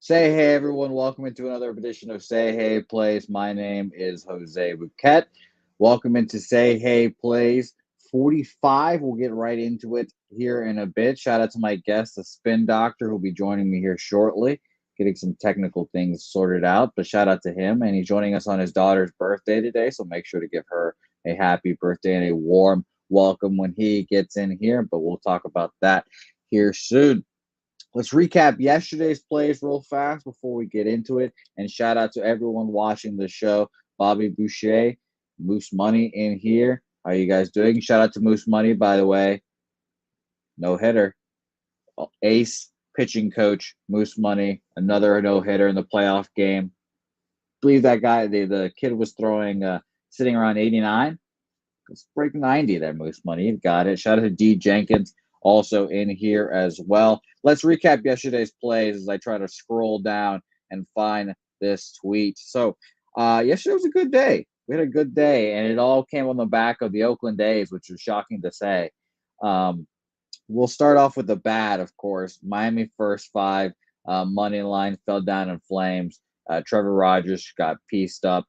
Say hey, everyone. Welcome into another edition of Say Hey Plays. My name is Jose Bouquett. Welcome into Say Hey Plays 45. We'll get right into it here in a bit. Shout out to my guest, the Spin Doctor, who'll be joining me here shortly, getting some technical things sorted out. But shout out to him. And he's joining us on his daughter's birthday today. So make sure to give her a happy birthday and a warm welcome when he gets in here. But we'll talk about that here soon. Let's recap yesterday's plays real fast before we get into it. And shout out to everyone watching the show. Bobby Boucher, Moose Money in here. How are you guys doing? Shout out to Moose Money, by the way. No hitter. Ace pitching coach, Moose Money. Another no hitter in the playoff game. I believe that guy, the kid was throwing, sitting around 89. Let's break 90 there, Moose Money. You've got it. Shout out to D. Jenkins, also in here as well. Let's recap yesterday's plays as I try to scroll down and find this tweet. So yesterday was a good day. We had a good day, and it all came on the back of the Oakland A's, which is shocking to say. We'll start off with the bad, of course. Miami first five, money line fell down in flames. Trevor Rogers got pieced up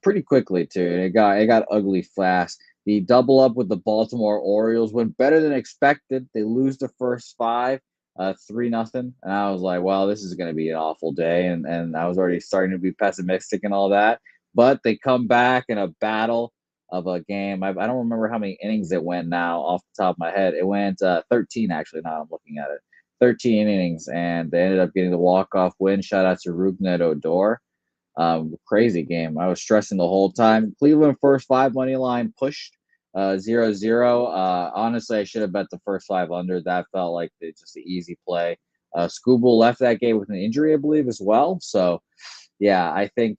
pretty quickly, too. It got ugly fast. The double up with the Baltimore Orioles went better than expected. They lose the first five, 3-0. And I was like, well, this is going to be an awful day. And I was already starting to be pessimistic and all that. But they come back in a battle of a game. I don't remember how many innings it went now off the top of my head. It went 13, actually, now I'm looking at it. 13 innings, and they ended up getting the walk-off win. Shout out to Rougned Odor. Crazy game. I was stressing the whole time. Cleveland first five money line pushed 0-0. Honestly, I should have bet the first five under. That felt like just an easy play. Scooble left that game with an injury, I believe, as well. So, yeah, I think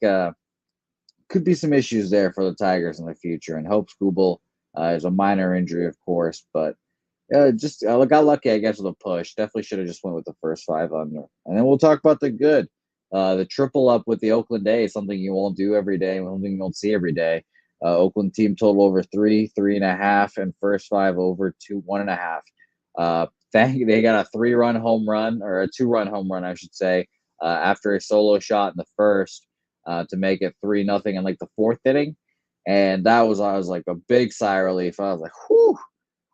could be some issues there for the Tigers in the future. And hope Scooble is a minor injury, of course, but just got lucky, I guess, with a push. Definitely should have just went with the first five under. And then we'll talk about the good. The triple up with the Oakland A's, something you won't do every day, something you don't see every day. Oakland team total over 3.5, and first five over 1.5. They got a 3-run home run, or a 2-run home run, I should say, after a solo shot in the first to make it 3-0 in like the fourth inning. And I was like a big sigh of relief. I was like, whew.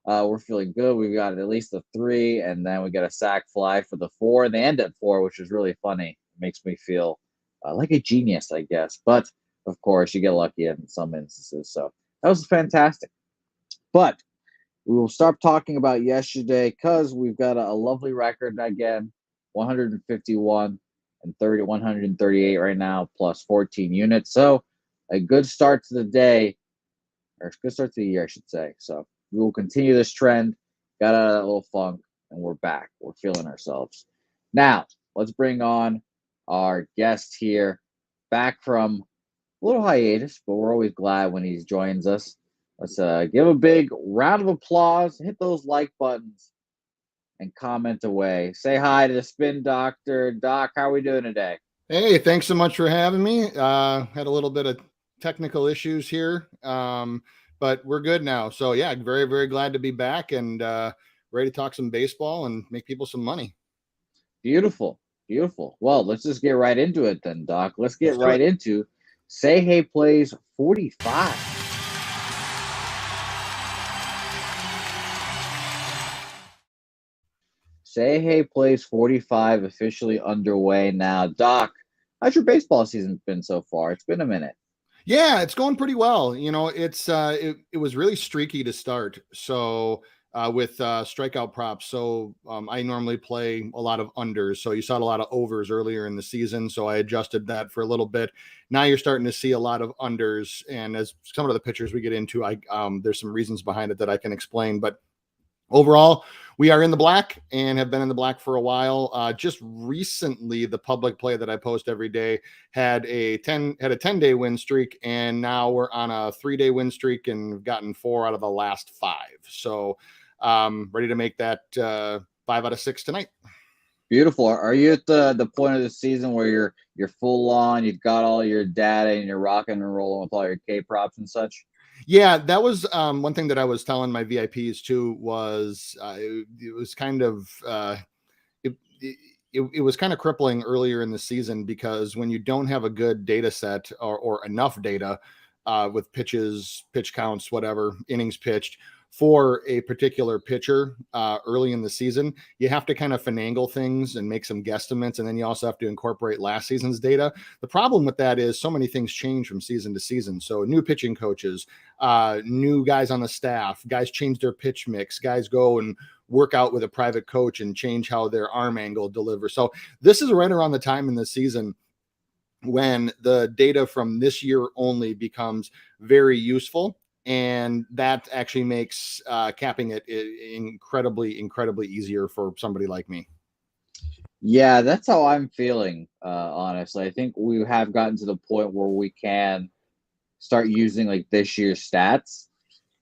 We're feeling good. We got at least a 3, and then we got a sac fly for the 4, and they end at 4, which is really funny. It makes me feel like a genius, I guess. But, of course, you get lucky in some instances. So that was fantastic. But we will start talking about yesterday because we've got a lovely record again, 151 and 138 right now, plus 14 units. So a good start to the day, or a good start to the year, I should say. So we will continue this trend. Got out of that little funk, and we're back. We're feeling ourselves. Now, let's bring on our guest here, back from a little hiatus, but we're always glad when he joins us. Let's give a big round of applause, hit those like buttons, and comment away. Say hi to the Spin Doctor. Doc, how are we doing today? Hey, thanks so much for having me. Had a little bit of technical issues here, but we're good now. So, yeah, very, very glad to be back and ready to talk some baseball and make people some money. Beautiful. Beautiful. Well, let's just get right into it then, Doc. Let's get right into Say Hey Plays 45. Say Hey Plays 45 officially underway now. Doc, how's your baseball season been so far? It's been a minute. Yeah, it's going pretty well. You know, it was really streaky to start. So with strikeout props. So I normally play a lot of unders. So you saw a lot of overs earlier in the season. So I adjusted that for a little bit. Now you're starting to see a lot of unders. And as some of the pitchers we get into, there's some reasons behind it that I can explain. But overall, we are in the black and have been in the black for a while. Just recently, the public play that I post every day had a 10-day win streak, and now we're on a 3-day win streak and we've gotten 4 out of the last 5. So ready to make that 5 out of 6 tonight. Beautiful. Are you at the point of the season where you're full on, you've got all your data and you're rocking and rolling with all your K props and such? Yeah, that was one thing that I was telling my VIPs too was it was kind of it was kind of crippling earlier in the season, because when you don't have a good data set or enough data with pitches, pitch counts, whatever, innings pitched for a particular pitcher early in the season, you have to kind of finagle things and make some guesstimates. And then you also have to incorporate last season's data. The problem with that is so many things change from season to season. So new pitching coaches, new guys on the staff, guys change their pitch mix, guys go and work out with a private coach and change how their arm angle delivers. So this is right around the time in the season when the data from this year only becomes very useful. And that actually makes capping it incredibly easier for somebody like me. Yeah, that's how I'm feeling, honestly. I think we have gotten to the point where we can start using like this year's stats.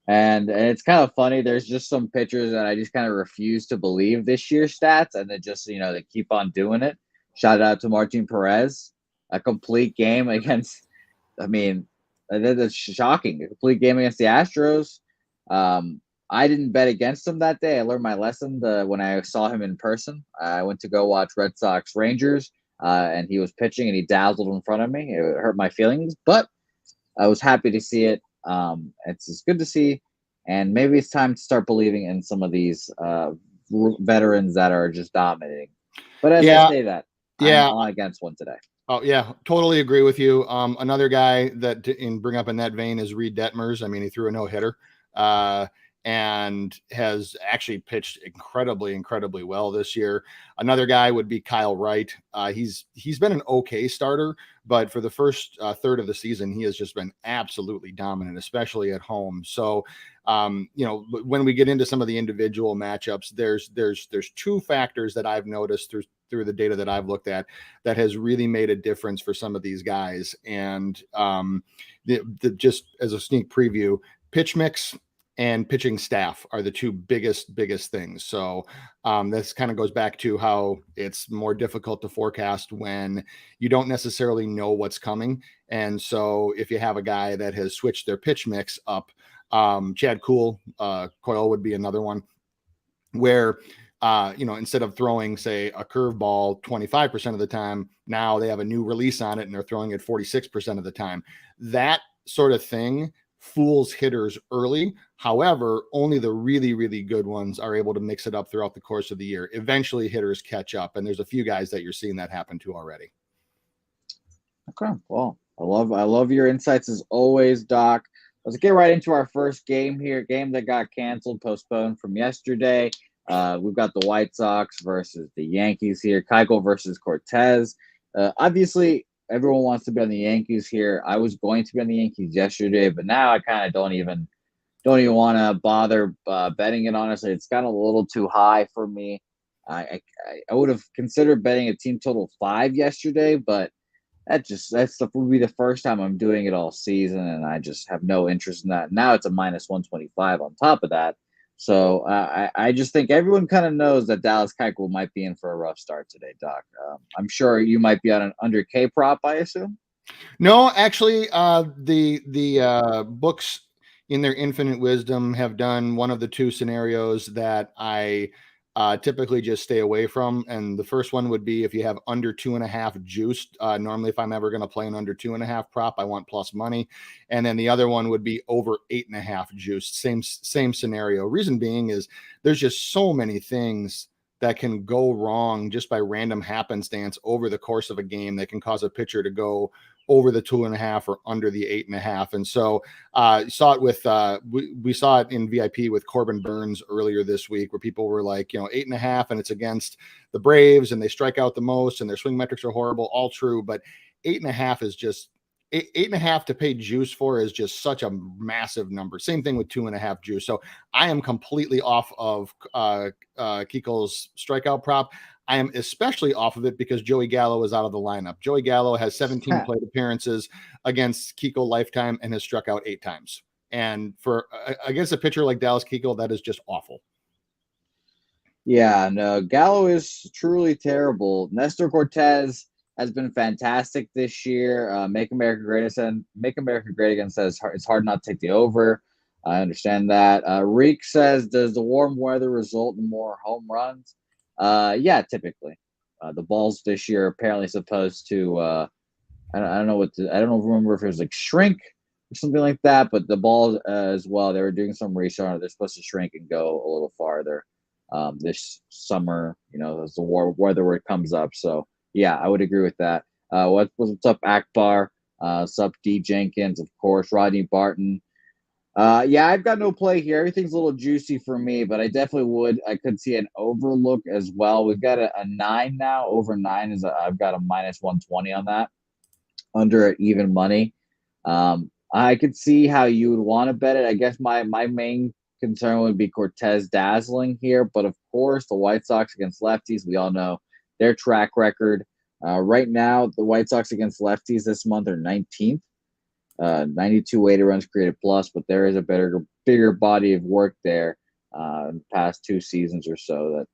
And it's kind of funny. There's just some pitchers that I just kind of refuse to believe this year's stats. And they just, they keep on doing it. Shout out to Martin Perez, a complete game against, that's shocking. A complete game against the Astros. I didn't bet against him that day. I learned my lesson when I saw him in person. I went to go watch Red Sox Rangers, and he was pitching, and he dazzled in front of me. It hurt my feelings, but I was happy to see it. It's good to see, and maybe it's time to start believing in some of these veterans that are just dominating. But as I say that, I'm on against one today. Oh, yeah, totally agree with you. Another guy that in bring up in that vein is Reed Detmers. I mean, he threw a no-hitter and has actually pitched incredibly well this year. Another guy would be Kyle Wright. He's been an okay starter, but for the first third of the season, he has just been absolutely dominant, especially at home. So, when we get into some of the individual matchups, there's two factors that I've noticed through the data that I've looked at that has really made a difference for some of these guys. And just as a sneak preview, pitch mix and pitching staff are the two biggest things. So this kind of goes back to how it's more difficult to forecast when you don't necessarily know what's coming. And so if you have a guy that has switched their pitch mix up, Chad Coyle would be another one where, instead of throwing, say, a curveball 25% of the time, now they have a new release on it and they're throwing it 46% of the time. That sort of thing fools hitters early. However, only the really good ones are able to mix it up throughout the course of the year. Eventually hitters catch up, and there's a few guys that you're seeing that happen to already. Okay. Well, I love your insights as always, Doc. Let's get right into our first game here. Game that got postponed from yesterday. We've got the White Sox versus the Yankees here. Keuchel versus Cortez. Obviously, everyone wants to be on the Yankees here. I was going to be on the Yankees yesterday, but now I kind of don't even want to bother betting it. Honestly, it's kind of a little too high for me. I would have considered betting a team total 5 yesterday, but would be the first time I'm doing it all season, and I just have no interest in that. Now it's a minus 125 on top of that. So I just think everyone kind of knows that Dallas Keuchel might be in for a rough start today, Doc. I'm sure you might be on an under K prop, I assume. No, actually, the books in their infinite wisdom have done one of the two scenarios that I typically just stay away from. And the first one would be if you have under 2.5 juiced. Normally, if I'm ever going to play an under 2.5 prop, I want plus money. And then the other one would be over 8.5 juiced. Same scenario. Reason being is there's just so many things that can go wrong just by random happenstance over the course of a game that can cause a pitcher to go over the 2.5 or under the 8.5. And so saw it with we saw it in VIP with Corbin Burns earlier this week, where people were like, 8.5 and it's against the Braves and they strike out the most and their swing metrics are horrible. All true, but 8.5 is just 8.5 to pay juice for is just such a massive number. Same thing with 2.5 juice. So I am completely off of Keuchel's strikeout prop. I am especially off of it because Joey Gallo is out of the lineup. Joey Gallo has 17 plate appearances against Keuchel lifetime and has struck out 8 times. And for against a pitcher like Dallas Keuchel, that is just awful. Yeah, no, Gallo is truly terrible. Nestor Cortez has been fantastic this year. Make America Great Again says it's hard not to take the over. I understand that. Reek says, does the warm weather result in more home runs? Yeah, typically. The balls this year are apparently supposed to I don't know I don't remember if it was like shrink or something like that, but the balls as well, they were doing some research on it. They're supposed to shrink and go a little farther this summer, as the weather comes up. So yeah, I would agree with that. What's up, Akbar? Sup, D Jenkins, of course, Rodney Barton. Yeah, I've got no play here. Everything's a little juicy for me, but I could see an overlook as well. We've got a 9 now. Over 9 I've got a minus 120 on that, under at even money. I could see how you would want to bet it. I guess my main concern would be Cortez dazzling here, but of course the White Sox against lefties, we all know their track record. Right now, the White Sox against lefties this month are 19th. 92 weighted runs created plus, but there is a bigger body of work there in the past 2 seasons or so that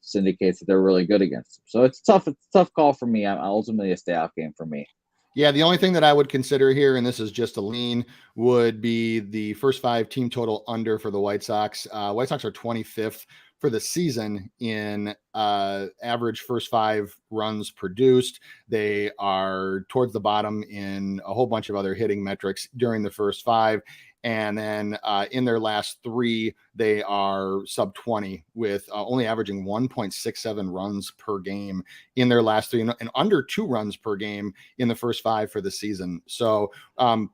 syndicates that they're really good against them. So it's a tough call for me. I'm ultimately a stay off game for me. Yeah, the only thing that I would consider here, and this is just a lean, would be the first 5 team total under for the White Sox. White Sox are 25th for the season in average first 5 runs produced. They are towards the bottom in a whole bunch of other hitting metrics during the first 5. And then in their last 3, they are sub 20 with only averaging 1.67 runs per game in their last 3 and under 2 runs per game in the first 5 for the season. So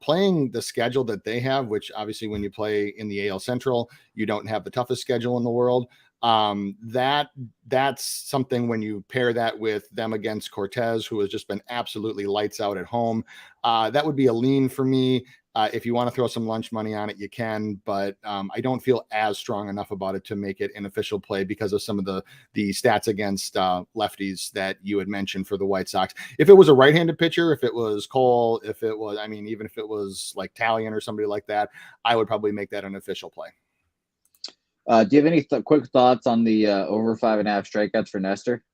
playing the schedule that they have, which obviously when you play in the AL Central, you don't have the toughest schedule in the world. That's something when you pair that with them against Cortez, who has just been absolutely lights out at home. That would be a lean for me. If you want to throw some lunch money on it, you can, but I don't feel as strong enough about it to make it an official play because of some of the stats against lefties that you had mentioned for the White Sox. If it was a right-handed pitcher, if it was Cole, even if it was like Talion or somebody like that, I would probably make that an official play. Do you have any quick thoughts on the over 5.5 strikeouts for Nestor?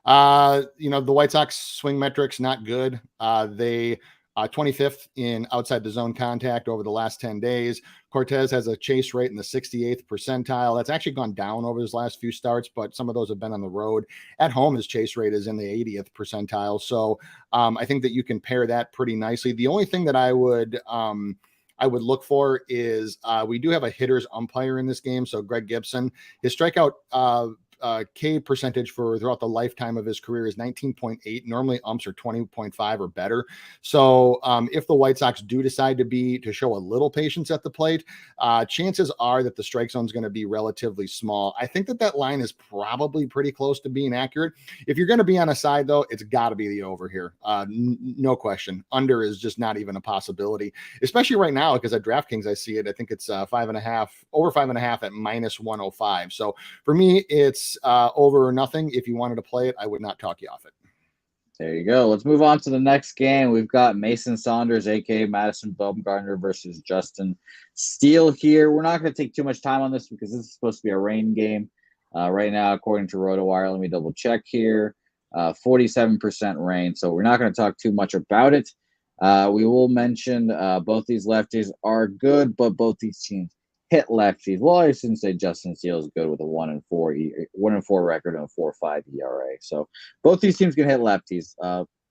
The White Sox swing metrics, not good. They 25th in outside the zone contact over the last 10 days. Cortez has a chase rate in the 68th percentile. That's actually gone down over his last few starts, but some of those have been on the road. At home, his chase rate is in the 80th percentile. So I think that you can pair that pretty nicely. The only thing that I would look for is we do have a hitter's umpire in this game. So Greg Gibson, his strikeout K percentage for throughout the lifetime of his career is 19.8. Normally umps are 20.5 or better. So if the White Sox do decide to show a little patience at the plate, chances are that the strike zone is going to be relatively small. I think that line is probably pretty close to being accurate. If you're going to be on a side, though, it's got to be the over here. No question. Under is just not even a possibility, especially right now, because at DraftKings, I see it. I think it's 5.5, over 5.5 at minus 105. So for me, it's over or nothing. If you wanted to play it, I would not talk you off it. There you go. Let's move on to the next game. We've got Mason Saunders, aka Madison Bumgarner, versus Justin Steele here. We're not going to take too much time on this because this is supposed to be a rain game right now, according to RotoWire. Let me double check here. 47% rain, so we're not going to talk too much about it. We will mention both these lefties are good, but both these teams hit lefties. Well, I shouldn't say Justin Steele is good with a 1-4 record and a 4.5 ERA. So both these teams can hit lefties.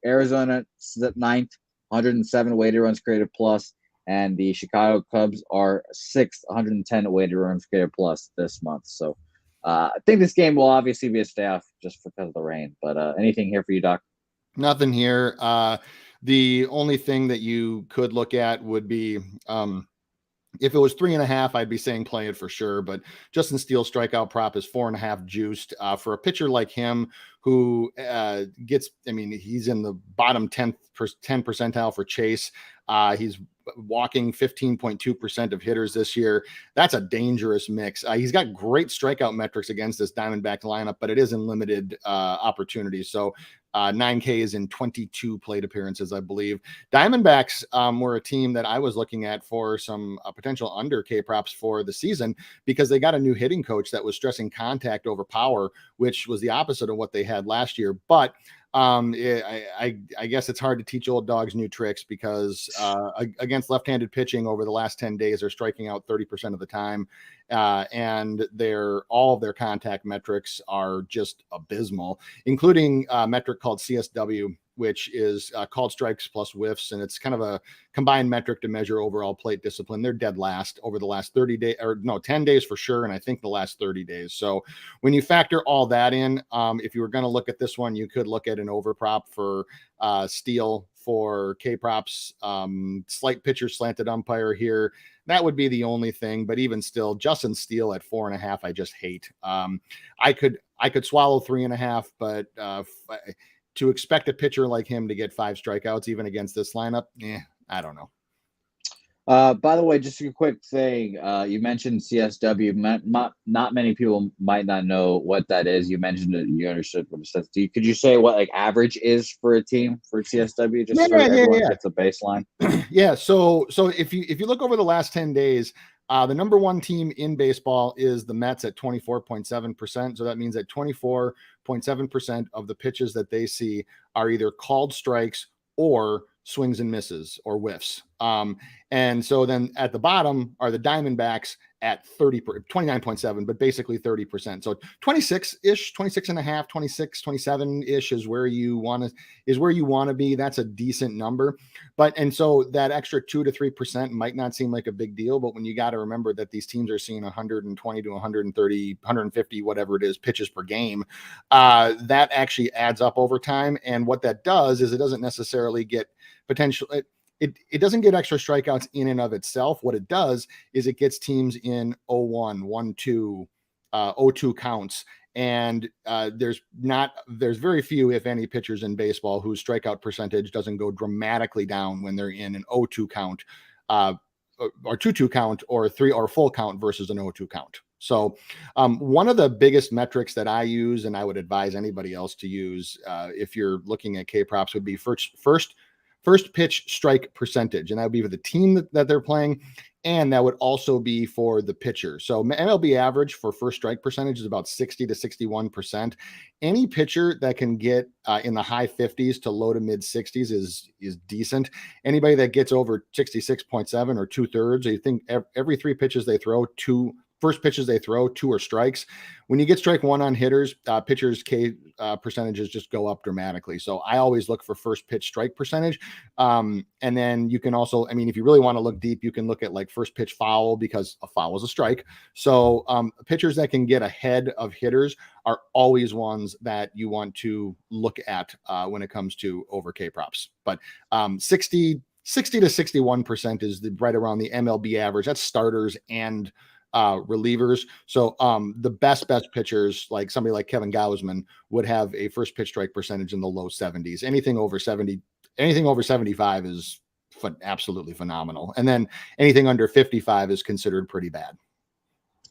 Arizona is at 9th, 107 weighted runs created plus, and the Chicago Cubs are 6th, 110 weighted runs created plus this month. So I think this game will obviously be a stay off just because of the rain. But anything here for you, Doc? Nothing here. The only thing that you could look at would be if it was 3.5, I'd be saying play it for sure. But Justin Steele's strikeout prop is 4.5 juiced for a pitcher like him who he's in the bottom 10 percentile for chase. He's walking 15.2% of hitters this year. That's a dangerous mix. He's got great strikeout metrics against this Diamondback lineup, but it is in limited opportunities. So 9K is in 22 plate appearances, I believe. Diamondbacks were a team that I was looking at for some potential under K props for the season because they got a new hitting coach that was stressing contact over power, which was the opposite of what they had last year. But I guess it's hard to teach old dogs new tricks because against left-handed pitching over the last 10 days, they're striking out 30% of the time. And all of their contact metrics are just abysmal, including a metric called CSW, which is called strikes plus whiffs. And it's kind of a combined metric to measure overall plate discipline. They're dead last over the last 30 days, or no, 10 days for sure. And I think the last 30 days. So when you factor all that in, if you were going to look at this one, you could look at an over prop for Steele, for K props, slight pitcher slanted umpire here. That would be the only thing. But even still, Justin Steele at 4.5, I just hate. I could swallow 3.5, but to expect a pitcher like him to get 5 strikeouts, even against this lineup, I don't know. By the way, just a quick thing. You mentioned CSW. Not many people might not know what that is. You mentioned it. You understood what it says. Could you say what like average is for a team for CSW? Just so everyone gets a baseline. Yeah. So if you look over the last 10 days, the number one team in baseball is the Mets at 24.7%. So that means that 24.7% of the pitches that they see are either called strikes or swings and misses or whiffs. And so then at the bottom are the Diamondbacks at 29.7, but basically 30%. So 26-ish, 26.5, 26, 27-ish is where you want to be. That's a decent number. And so that extra 2 to 3% might not seem like a big deal, but when you got to remember that these teams are seeing 120 to 130, 150, whatever it is, pitches per game, that actually adds up over time. And what that does is it doesn't necessarily get potential. It doesn't get extra strikeouts in and of itself. What it does is it gets teams in 0-1, 1-2, 0-2 counts. And there's very few, if any, pitchers in baseball whose strikeout percentage doesn't go dramatically down when they're in an 0-2 count, or 2-2 count, or 3 or full count versus an 0-2 count. So one of the biggest metrics that I use, and I would advise anybody else to use if you're looking at K props, would be first pitch strike percentage. And that would be for the team that they're playing. And that would also be for the pitcher. So MLB average for first strike percentage is about 60 to 61%. Any pitcher that can get in the high 50s to low to mid 60s is decent. Anybody that gets over 66.7 or 2/3, you think every 3 pitches they throw, 2 are strikes. When you get strike 1 on hitters, pitchers' K percentages just go up dramatically. So I always look for first pitch strike percentage. And then you can also, if you really want to look deep, you can look at like first pitch foul, because a foul is a strike. So pitchers that can get ahead of hitters are always ones that you want to look at when it comes to over K props. But 60 to 61% is right around the MLB average. That's starters and relievers. So the best pitchers, like somebody like Kevin Gausman, would have a first pitch strike percentage in the low 70s. Anything over 75 is absolutely phenomenal. And then anything under 55 is considered pretty bad.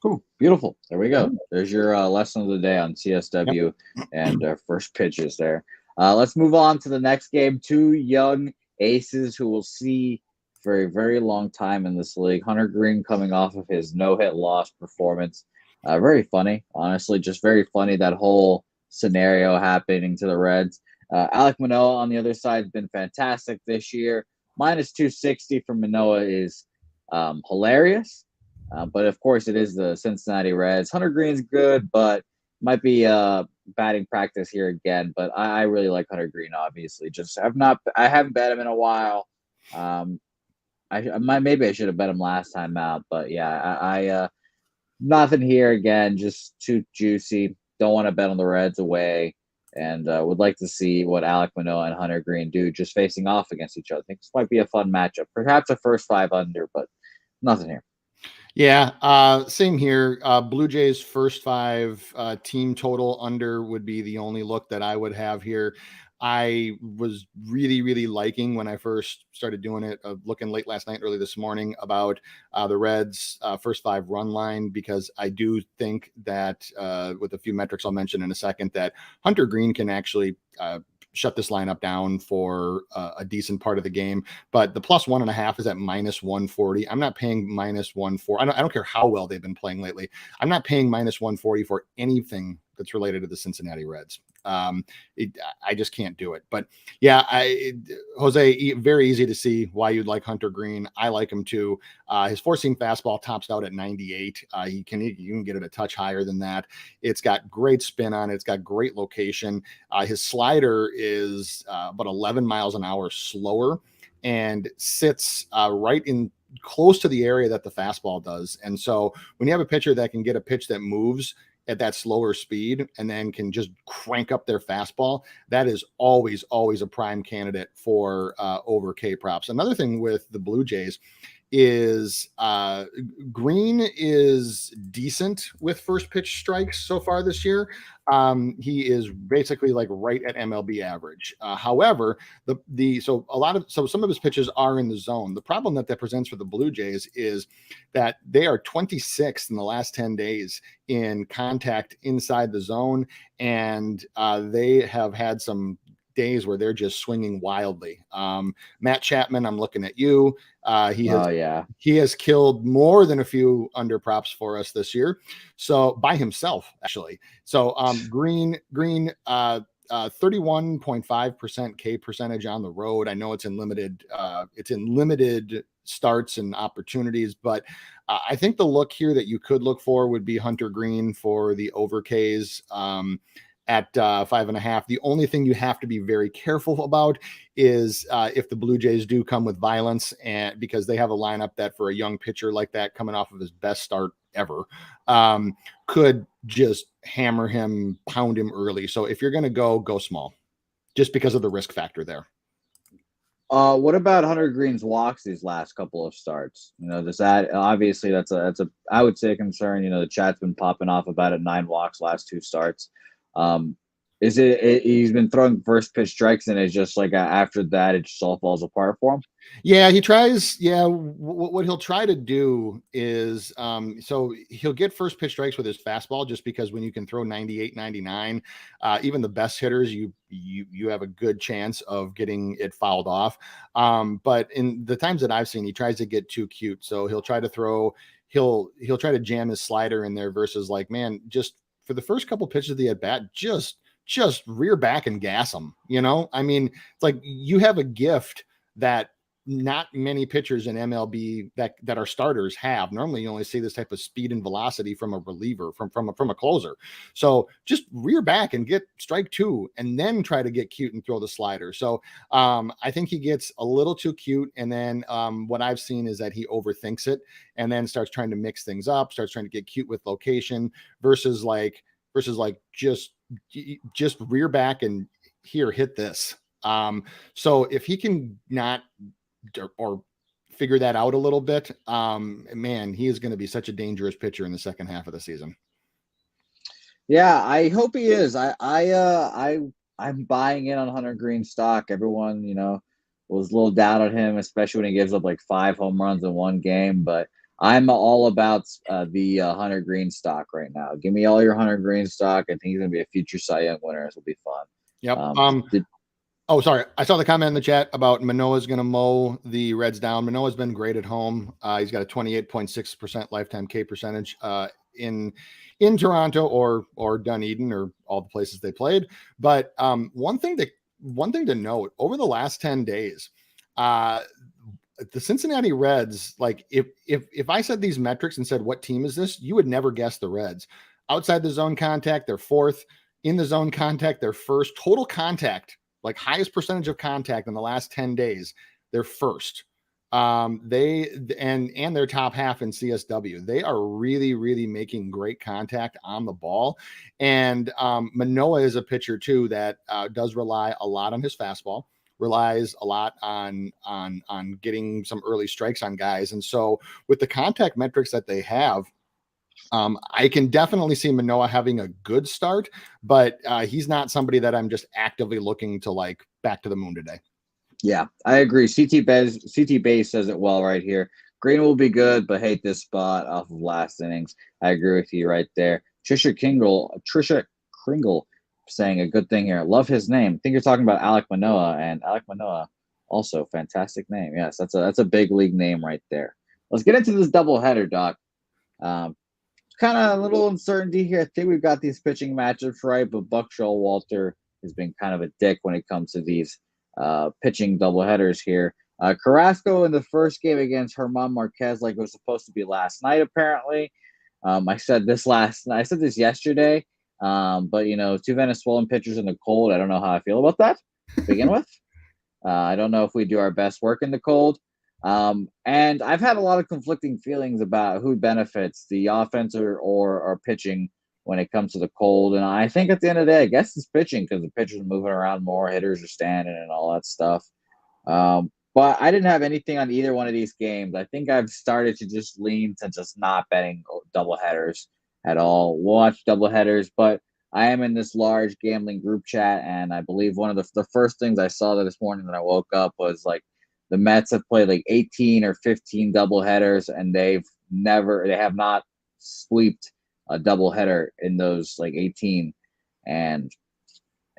Cool. Beautiful. There we go. There's your lesson of the day on CSW and first pitches there. Let's move on to the next game. 2 young aces who will see for a very long time in this league. Hunter Green coming off of his no-hit loss performance. Very funny, honestly, just very funny, that whole scenario happening to the Reds. Alek Manoah on the other side has been fantastic this year. Minus 260 from Manoah is hilarious. But of course it is the Cincinnati Reds. Hunter Green's good, but might be batting practice here again. But I really like Hunter Green, obviously. I haven't bet him in a while. Maybe I should have bet him last time out, but yeah, I nothing here again, just too juicy. Don't want to bet on the Reds away, and would like to see what Alek Manoah and Hunter Green do just facing off against each other. I think this might be a fun matchup. Perhaps a first 5 under, but nothing here. Yeah, same here. Blue Jays first 5 team total under would be the only look that I would have here. I was really, really liking when I first started doing it, looking late last night, early this morning, about the Reds' first 5 run line, because I do think that with a few metrics I'll mention in a second, that Hunter Green can actually shut this lineup down for a decent part of the game. But the plus 1.5 is at minus 140. I'm not paying minus 140. I don't care how well they've been playing lately. I'm not paying minus 140 for anything that's related to the Cincinnati Reds. I just can't do it. But yeah, Jose, very easy to see why you'd like Hunter Green. I like him too. His four-seam fastball tops out at 98. You can get it a touch higher than that. It's got great spin on it. It's got great location. His slider is about 11 miles an hour slower and sits right in close to the area that the fastball does. And so when you have a pitcher that can get a pitch that moves at that slower speed and then can just crank up their fastball, that is always a prime candidate for over K props. Another thing with the Blue Jays is Green is decent with first pitch strikes so far this year. He is basically like right at MLB average. However, some of his pitches are in the zone. The problem that presents for the Blue Jays is that they are 26th in the last 10 days in contact inside the zone, and they have had some days where they're just swinging wildly. Matt Chapman, I'm looking at you. He has killed more than a few under props for us this year. So by himself, actually. So Green 31.5% K percentage on the road. I know it's in limited starts and opportunities, but I think the look here that you could look for would be Hunter Green for the over Ks. At 5.5. The only thing you have to be very careful about is if the Blue Jays do come with violence, and because they have a lineup that for a young pitcher like that coming off of his best start ever could just hammer him, pound him early. So if you're going to go small, just because of the risk factor there. What about Hunter Green's walks these last couple of starts? Does that obviously that's a I would say a concern. The chat's been popping off about it. 9 walks last 2 starts. Is it he's been throwing first pitch strikes and it's just like after that it just all falls apart for him? Yeah, he tries. Yeah, what he'll try to do is so he'll get first pitch strikes with his fastball, just because when you can throw 98, 99, even the best hitters, you have a good chance of getting it fouled off. But in the times that I've seen, he tries to get too cute. So he'll try to he'll try to jam his slider in there versus like, man, just for the first couple pitches of the at bat, just rear back and gas them. I mean, it's like you have a gift that not many pitchers in MLB that are starters have. Normally you only see this type of speed and velocity from a reliever, from a closer. So just rear back and get strike 2 and then try to get cute and throw the slider. So I think he gets a little too cute. And then what I've seen is that he overthinks it and then starts trying to mix things up, starts trying to get cute with location versus like just rear back and here, hit this. So if he can not or figure that out a little bit, man, he is going to be such a dangerous pitcher in the second half of the season. Yeah, I hope he is. I'm buying in on Hunter Green stock. Everyone, was a little down on him, especially when he gives up like 5 home runs in one game. But I'm all about the Hunter Green stock right now. Give me all your Hunter Green stock. I think he's going to be a future Cy Young winner. This will be fun. Yep. Oh, sorry. I saw the comment in the chat about Manoah's going to mow the Reds down. Manoah's been great at home. He's got a 28.6% lifetime K percentage in Toronto or Dunedin or all the places they played. But one thing to note over the last 10 days, the Cincinnati Reds, like if I said these metrics and said, what team is this? You would never guess the Reds. Outside the zone contact, they're 4th. In the zone contact, they're 1st. Total contact, like highest percentage of contact in the last 10 days, they're 1st. And their top half in CSW. They are really, really making great contact on the ball. And Manoah is a pitcher too that does rely a lot on his fastball, relies a lot on getting some early strikes on guys. And so with the contact metrics that they have, I can definitely see Manoah having a good start, but he's not somebody that I'm just actively looking to like back to the moon today. Yeah, I agree. CT Base says it well right here. Green will be good, but hate this spot off of last innings. I agree with you right there. Trisha Kringle saying a good thing here. Love his name. I think you're talking about Alek Manoah, and Alek Manoah, also fantastic name. Yes, that's a big league name right there. Let's get into this doubleheader, Doc. kind of a little uncertainty here. I think we've got these pitching matchups right, but Buck Showalter has been kind of a dick when it comes to these pitching doubleheaders here. Carrasco in the first game against German Marquez, like it was supposed to be last night, apparently. I said this yesterday, but two Venezuelan pitchers in the cold. I don't know how I feel about that to begin with. I don't know if we do our best work in the cold. And I've had a lot of conflicting feelings about who benefits, the offense or pitching when it comes to the cold. And I think at the end of the day, I guess it's pitching because the pitchers are moving around more, hitters are standing and all that stuff. But I didn't have anything on either one of these games. I think I've started to just lean to just not betting doubleheaders at all. We'll watch doubleheaders, but I am in this large gambling group chat, and I believe one of the first things I saw this morning when I woke up was like the Mets have played like 18 or 15 doubleheaders, and they have not swept a doubleheader in those like 18. And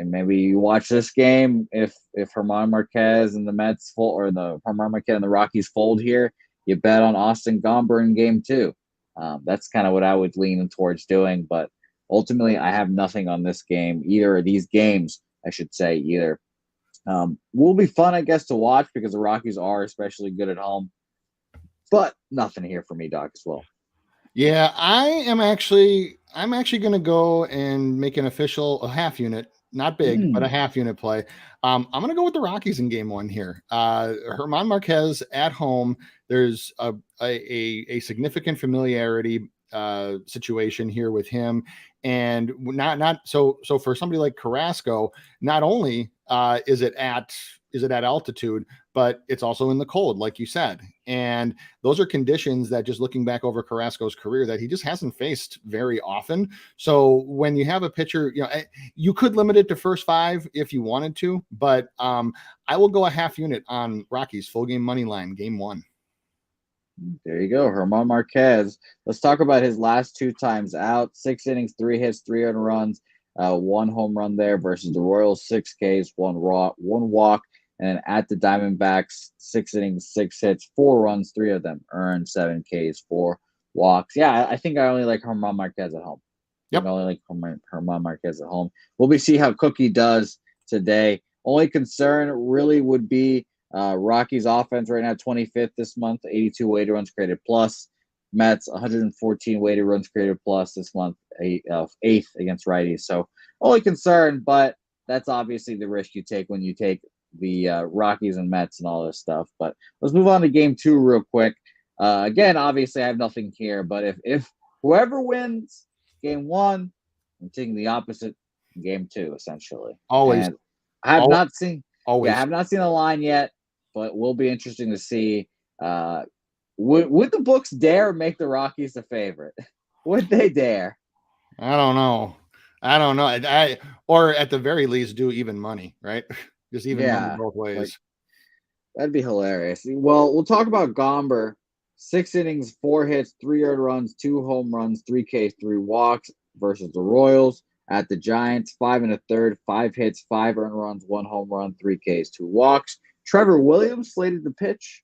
maybe you watch this game if German Marquez and the Mets fold, or the German Marquez and the Rockies fold here, you bet on Austin Gomber in game 2. That's kind of what I would lean towards doing, but ultimately I have nothing on this game, either of these games, I should say, either. Will be fun, I guess, to watch because the Rockies are especially good at home, but nothing here for me, Doc, as well. Yeah, I'm actually going to go and make an official a half unit, not big, but a half unit play. I'm going to go with the Rockies in game 1 here. German Marquez at home. There's a significant familiarity situation here with him, and not so for somebody like Carrasco, not only is it at altitude, but it's also in the cold, like you said. And those are conditions that, just looking back over Carrasco's career, that he just hasn't faced very often. So when you have a pitcher, you could limit it to first 5 if you wanted to, but I will go a half unit on Rockies full game money line, game 1. There you go, German Marquez. Let's talk about his last 2 times out. 6 innings, 3 hits, 3 earned runs, 1 home run there versus the Royals. 6 Ks, 1 walk. And at the Diamondbacks, 6 innings, 6 hits, 4 runs, 3 of them earned, 7 Ks, 4 walks. Yeah, I think I only like German Marquez at home. Yep. I only like German Marquez at home. We'll see how Cookie does today. Only concern really would be Rockies offense right now, 25th this month, 82 weighted runs created plus. Mets, 114 weighted runs created plus this month, 8th against righties. So only concern, but that's obviously the risk you take when you take the Rockies and Mets and all this stuff. But let's move on to game 2 real quick. Again, obviously I have nothing here, but if whoever wins game 1, I'm taking the opposite in game 2, essentially. Always. And I have not seen the line yet, but will be interesting to see. Would the books dare make the Rockies the favorite? Would they dare? I don't know. Or at the very least, do even money, right? Just even money both ways. Like, that'd be hilarious. Well, we'll talk about Gomber. 6 innings, 4 hits, 3 earned runs, 2 home runs, 3 Ks, 3 walks versus the Royals. At the Giants, 5 1/3, 5 hits, 5 earned runs, 1 home run, 3 Ks, 2 walks. Trevor Williams slated to pitch.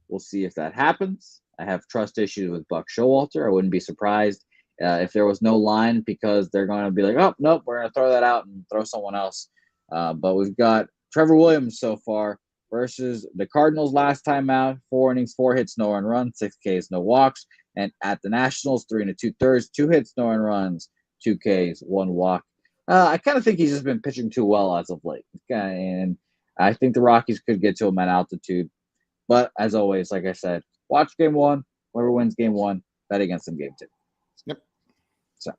We'll see if that happens. I have trust issues with Buck Showalter. I wouldn't be surprised if there was no line, because they're going to be like, oh, nope, we're going to throw that out and throw someone else. But we've got Trevor Williams so far versus the Cardinals last time out. 4 innings, 4 hits, no earned runs, 6 Ks, no walks. And at the Nationals, 3 2/3, 2 hits, no earned runs, 2 Ks, 1 walk. I kind of think he's just been pitching too well as of late. And I think the Rockies could get to him at altitude. But as always, like I said, watch game 1. Whoever wins game 1, bet against them game 2. Yep. So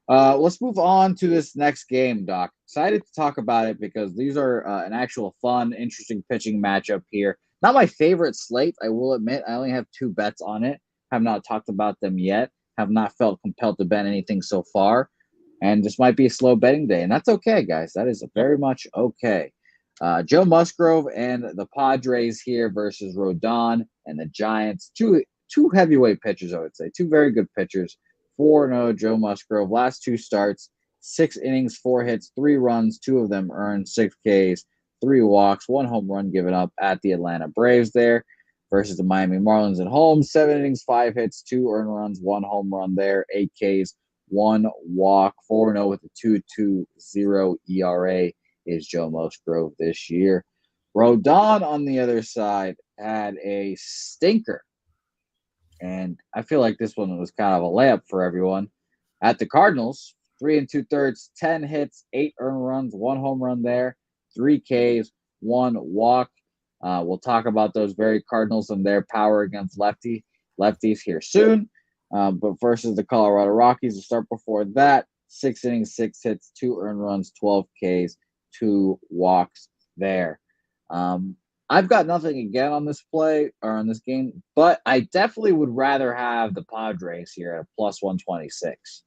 let's move on to this next game, Doc. Excited to talk about it because these are an actual fun, interesting pitching matchup here. Not my favorite slate, I will admit. I only have 2 bets on it. Have not talked about them yet. Have not felt compelled to bet anything so far. And this might be a slow betting day. And that's okay, guys. That is very much okay. Joe Musgrove and the Padres here versus Rodon and the Giants. Two heavyweight pitchers, I would say. 2 very good pitchers. 4-0 Joe Musgrove. Last 2 starts, 6 innings, 4 hits, 3 runs, 2 of them earned, 6 Ks, 3 walks, 1 home run given up at the Atlanta Braves there. versus the Miami Marlins at home. 7 innings, 5 hits, 2 earned runs, 1 home run there, 8 Ks, 1 walk, 4-0 with a 2.20 ERA is Joe Musgrove this year. Rodon on the other side had a stinker. And I feel like this one was kind of a layup for everyone. At the Cardinals, 3 2/3, 10 hits, 8 earned runs, 1 home run there, 3 Ks, 1 walk. We'll talk about those very Cardinals and their power against lefties here soon. But versus the Colorado Rockies, to start before that, 6 innings, 6 hits, 2 earned runs, 12 Ks, 2 walks there. I've got nothing again on this play or on this game, but I definitely would rather have the Padres here at plus 126.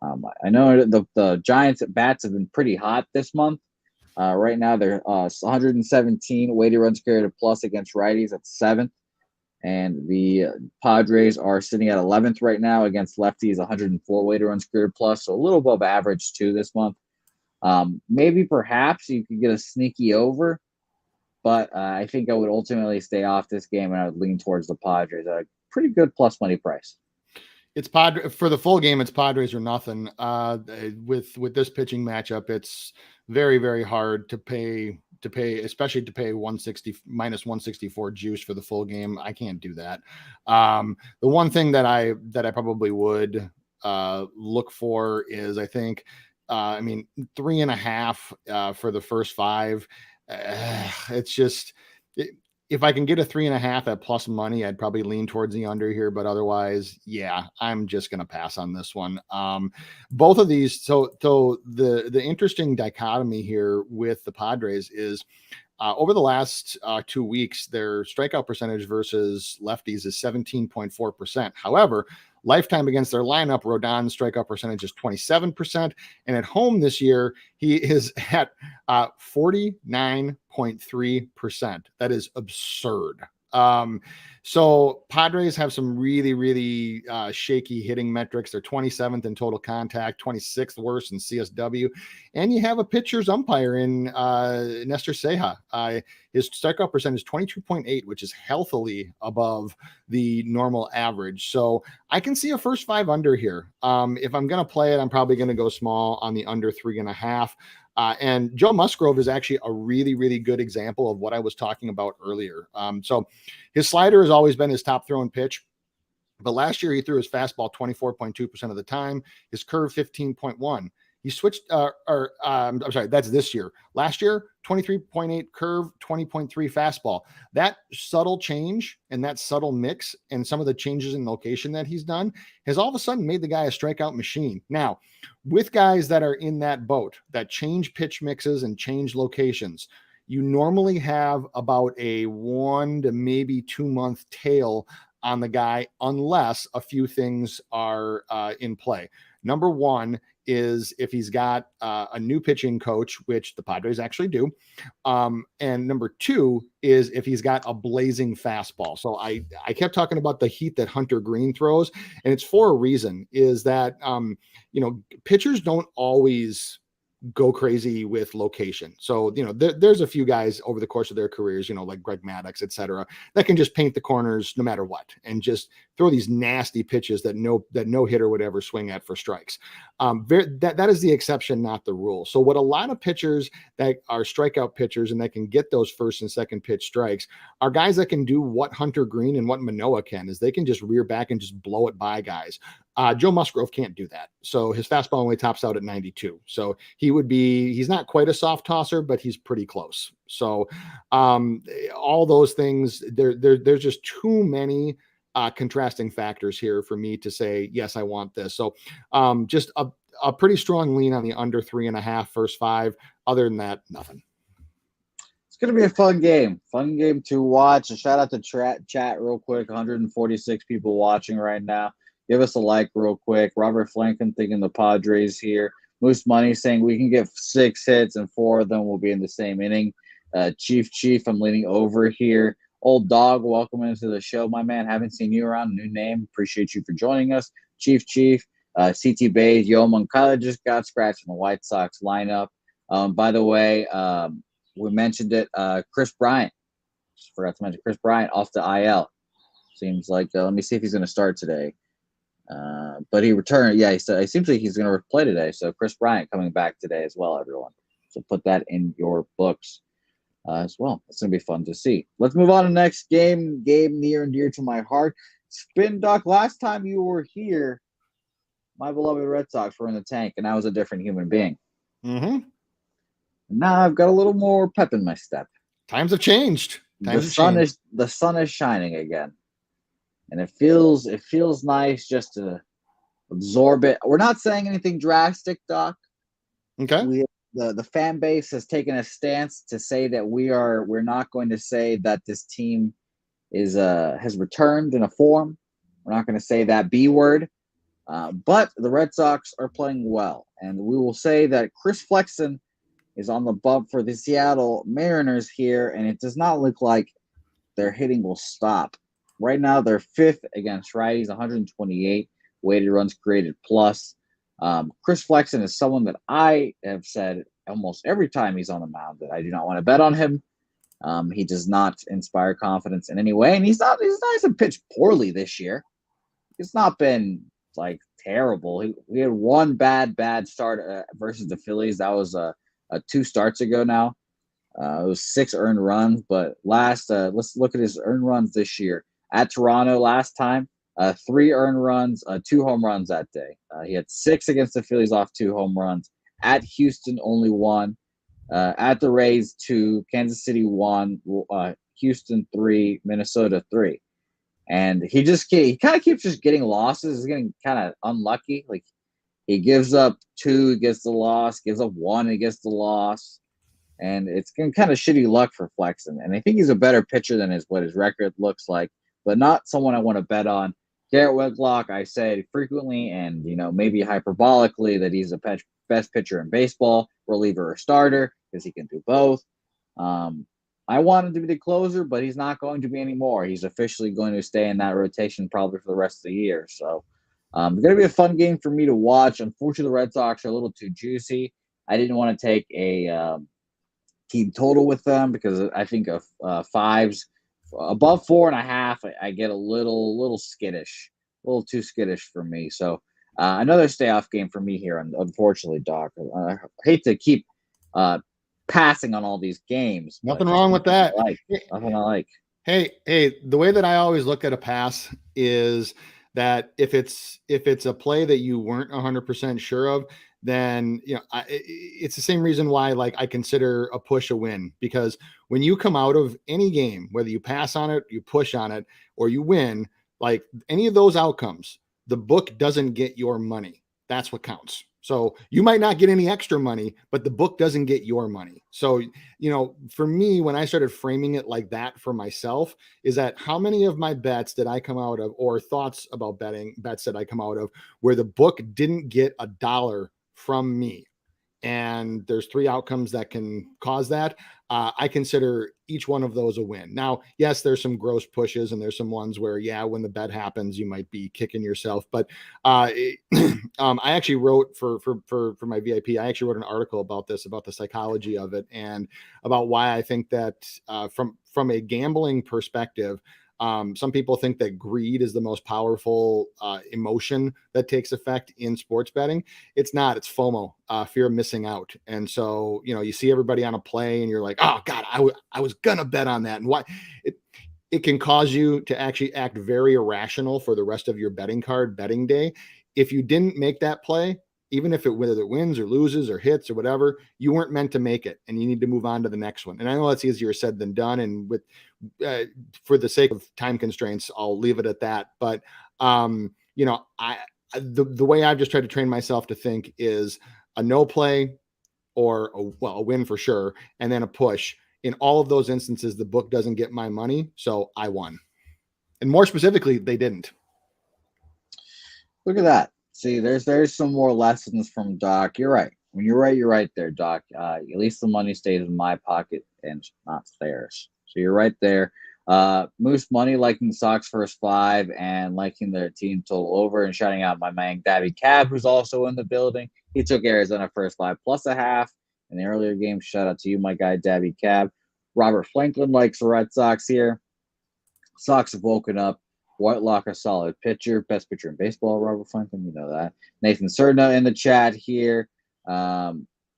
I know the Giants at bats have been pretty hot this month. Right now, they're 117 weighted runs created plus against righties at 7th. And the Padres are sitting at 11th right now against lefties, 104 weighted runs created plus, so a little above average too this month. Maybe perhaps you could get a sneaky over, but I think I would ultimately stay off this game and I would lean towards the Padres. A pretty good plus money price. It's for the full game. It's Padres or nothing. With this pitching matchup, it's very, very hard to pay, especially to pay 160 minus 164 juice for the full game. I can't do that. The one thing that I probably would look for is, I think, 3.5 for the first 5. It's just, if I can get a 3.5 at plus money, I'd probably lean towards the under here, but otherwise, yeah, I'm just going to pass on this one. Both of these. So the interesting dichotomy here with the Padres is, over the last 2 weeks, their strikeout percentage versus lefties is 17.4%. However, lifetime against their lineup, Rodon's strikeout percentage is 27%. And at home this year, he is at 49.3%. That is absurd. So Padres have some really, really shaky hitting metrics. They're 27th in total contact, 26th worst in CSW. And you have a pitcher's umpire in Nestor Ceja. His strikeout percentage is 22.8, which is healthily above the normal average. So I can see a first 5 under here. If I'm going to play it, I'm probably going to go small on the under 3.5. And Joe Musgrove is actually a really, really good example of what I was talking about earlier. So his slider has always been his top throwing pitch. But last year he threw his fastball 24.2% of the time, his curve 15.1. He switched, I'm sorry, that's this year. Last year, 23.8 curve, 20.3 fastball. That subtle change and that subtle mix and some of the changes in location that he's done has all of a sudden made the guy a strikeout machine. Now, with guys that are in that boat, that change pitch mixes and change locations, you normally have about a 1 to maybe 2 month tail on the guy unless a few things are in play. Number one is if he's got a new pitching coach, which the Padres actually do. And number two is if he's got a blazing fastball. So I kept talking about the heat that Hunter Green throws, and it's for a reason, is that, pitchers don't always go crazy with location. So, there's a few guys over the course of their careers, like Greg Maddux, et cetera, that can just paint the corners no matter what and just throw these nasty pitches that no hitter would ever swing at for strikes. That is the exception, not the rule. So what a lot of pitchers that are strikeout pitchers and that can get those first and second pitch strikes are guys that can do what Hunter Green and what Manoah can, is they can just rear back and just blow it by guys. Joe Musgrove can't do that. So his fastball only tops out at 92. So he's not quite a soft tosser, but he's pretty close. So all those things, there's just too many contrasting factors here for me to say, yes, I want this. So just a pretty strong lean on the under 3.5 first 5. Other than that, nothing. It's going to be a fun game to watch. A shout out to chat real quick. 146 people watching right now. Give us a like real quick. Robert Flankin thinking the Padres here. Moose Money saying we can get 6 hits and 4 of them will be in the same inning. Chief, I'm leaning over here. Old Dog, welcome into the show, my man. Haven't seen you around. New name. Appreciate you for joining us. Chief. CT Bays, Yo Moncada just got scratched in the White Sox lineup. By the way, we mentioned it. Chris Bryant. Just forgot to mention Chris Bryant off the IL. Seems like let me see if he's going to start today. But he returned. Yeah, he said it seems like he's going to play today. So Chris Bryant coming back today as well, everyone. So put that in your books as well. It's going to be fun to see. Let's move on to the next game. Game near and dear to my heart. Spin Duck. Last time you were here, my beloved Red Sox were in the tank, and I was a different human being. Mm-hmm. Now I've got a little more pep in my step. Times have changed. The sun is shining again, and it feels nice just to absorb it. We're not saying anything drastic, Doc. Okay. The fan base has taken a stance to say that we're not going to say that this team has returned in a form. We're not going to say that B word. But the Red Sox are playing well, and we will say that Chris Flexen is on the bump for the Seattle Mariners here, and it does not look like their hitting will stop. Right now, they're fifth against righties, 128 weighted runs created plus. Chris Flexen is someone that I have said almost every time he's on the mound that I do not want to bet on him. He does not inspire confidence in any way, and he hasn't pitched poorly this year. It's not been like terrible. We had one bad start versus the Phillies. That was 2 starts ago now. It was 6 earned runs, but let's look at his earned runs this year. At Toronto last time, 3 earned runs, 2 home runs that day. He had 6 against the Phillies off 2 home runs. At Houston, only 1. At the Rays, 2. Kansas City, 1. Houston, 3. Minnesota, 3. And he kind of keeps just getting losses. He's getting kind of unlucky. Like he gives up 2, he gets the loss. Gives up 1, he gets the loss. And it's kind of shitty luck for Flexen. And I think he's a better pitcher than what his record looks like, but not someone I want to bet on. Garrett Whitlock, I said frequently and maybe hyperbolically that he's the best pitcher in baseball, reliever or starter, because he can do both. I wanted to be the closer, but he's not going to be anymore. He's officially going to stay in that rotation probably for the rest of the year. So it's going to be a fun game for me to watch. Unfortunately, the Red Sox are a little too juicy. I didn't want to take a team total with them because I think of 5s above 4.5. I get a little skittish, a little too skittish for me. So another stay off game for me here. Unfortunately, Doc, I hate to keep passing on all these games. Nothing wrong with that. Nothing I like. Hey, the way that I always look at a pass is that if it's a play that you weren't 100% sure of, then it's the same reason why like I consider a push a win, because when you come out of any game, whether you pass on it, you push on it, or you win, like any of those outcomes, the book doesn't get your money. That's what counts. So you might not get any extra money, but the book doesn't get your money. So, for me, when I started framing it like that for myself, is that how many of my bets did I come out of, or thoughts about bets that I come out of, where the book didn't get $1 from me? And there's 3 outcomes that can cause that. I consider each one of those a win. Now, yes, there's some gross pushes and there's some ones where, when the bet happens, you might be kicking yourself. But I actually wrote for my VIP, I actually wrote an article about this, about the psychology of it, and about why I think that from a gambling perspective, some people think that greed is the most powerful emotion that takes effect in sports betting. It's not. It's FOMO, fear of missing out. And so, you see everybody on a play and you're like, oh God, I was going to bet on that. And why it can cause you to actually act very irrational for the rest of your betting day. If you didn't make that play, even if whether it wins or loses or hits or whatever, you weren't meant to make it, and you need to move on to the next one. And I know that's easier said than done. And for the sake of time constraints, I'll leave it at that. But the way I've just tried to train myself to think is a no play or a win for sure, and then a push. In all of those instances, the book doesn't get my money, so I won. And more specifically, they didn't. Look at that. See, there's some more lessons from Doc. You're right. When you're right there, Doc. At least the money stays in my pocket and not theirs. So you're right there. Moose Money liking the Sox first 5 and liking their team total over, and shouting out my man Dabby Cab, who's also in the building. He took Arizona first 5 plus a half in the earlier game. Shout out to you, my guy Dabby Cab. Robert Franklin likes the Red Sox here. Sox have woken up. Whitelock, a solid pitcher, best pitcher in baseball, Robert Franklin, you know that. Nathan Cerna in the chat here.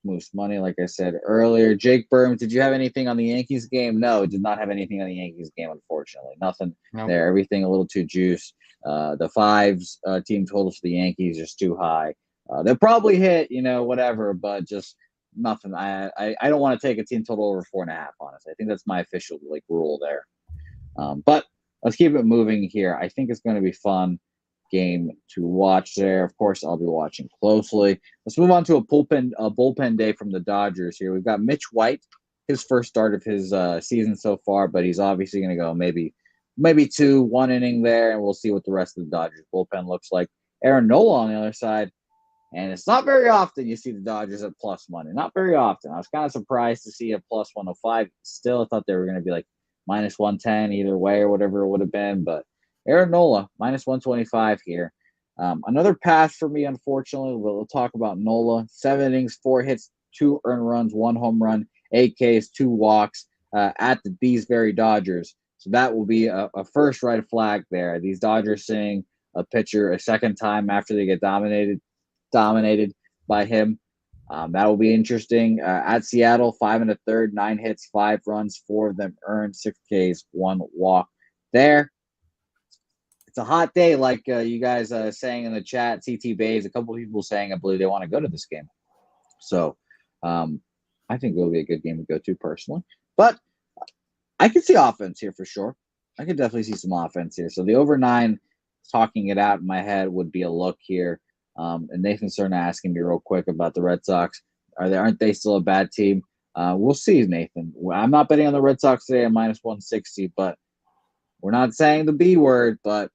Moose Money, like I said earlier. Jake Burns, did you have anything on the Yankees game? No, did not have anything on the Yankees game, unfortunately. Nothing there. Everything a little too juice. The fives team totals for the Yankees just too high. They'll probably hit, whatever, but just nothing. I don't want to take a team total over 4.5, honestly. I think that's my official rule there. But let's keep it moving here. I think it's going to be fun game to watch there. Of course, I'll be watching closely. Let's move on to a bullpen day from the Dodgers here. We've got Mitch White, his first start of his season so far, but he's obviously going to go maybe 1 inning there, and we'll see what the rest of the Dodgers bullpen looks like. Aaron Nola on the other side, and it's not very often you see the Dodgers at plus money. Not very often. I was kind of surprised to see a plus 105. Still, I thought they were going to be like minus 110 either way or whatever it would have been, but Aaron Nola, minus 125 here. Another pass for me, unfortunately. We'll talk about Nola. 7 innings, 4 hits, 2 earned runs, 1 home run, 8 Ks, 2 walks at these very Dodgers. So that will be a first red flag there. These Dodgers seeing a pitcher a second time after they get dominated by him. That will be interesting. At Seattle, 5 1/3, 9 hits, 5 runs, 4 of them earned, 6 Ks, 1 walk there. It's a hot day, like you guys saying in the chat. CT Bays, a couple of people saying I believe they want to go to this game. So I think it'll be a good game to go to personally. But I can see offense here for sure. I could definitely see some offense here. So the over 9, talking it out in my head, would be a look here. And Nathan Cerna asking me real quick about the Red Sox. Aren't they still a bad team? We'll see, Nathan. I'm not betting on the Red Sox today at minus 160, but we're not saying the B word, but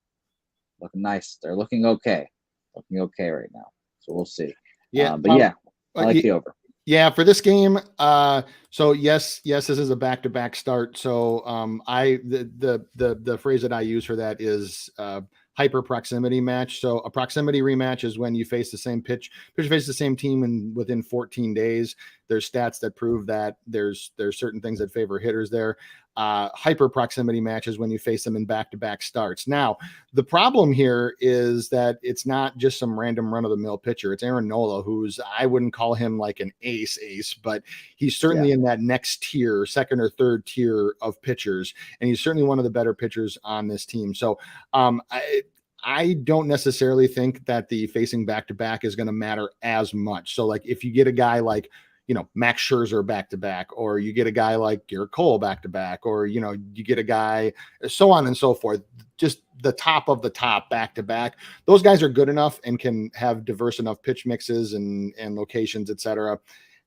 looking nice. They're looking okay. Looking okay right now. So we'll see. Yeah. But yeah, I like the over. Yeah, for this game, so yes, this is a back-to-back start. So the phrase that I use for that is hyper proximity match. So a proximity rematch is when you face the same pitcher face the same team and within 14 days. There's stats that prove that there's certain things that favor hitters there. Hyper proximity matches when you face them in back-to-back starts. Now, the problem here is that it's not just some random run-of-the-mill pitcher. It's Aaron Nola, who's, I wouldn't call him like an ace, but he's certainly in that next tier, second or third tier of pitchers, and he's certainly one of the better pitchers on this team. So I don't necessarily think that the facing back-to-back is going to matter as much. So like if you get a guy like, Max Scherzer back-to-back, or you get a guy like Garrett Cole back-to-back, or, you get a guy, so on and so forth, just the top of the top back-to-back. Those guys are good enough and can have diverse enough pitch mixes and locations, et cetera.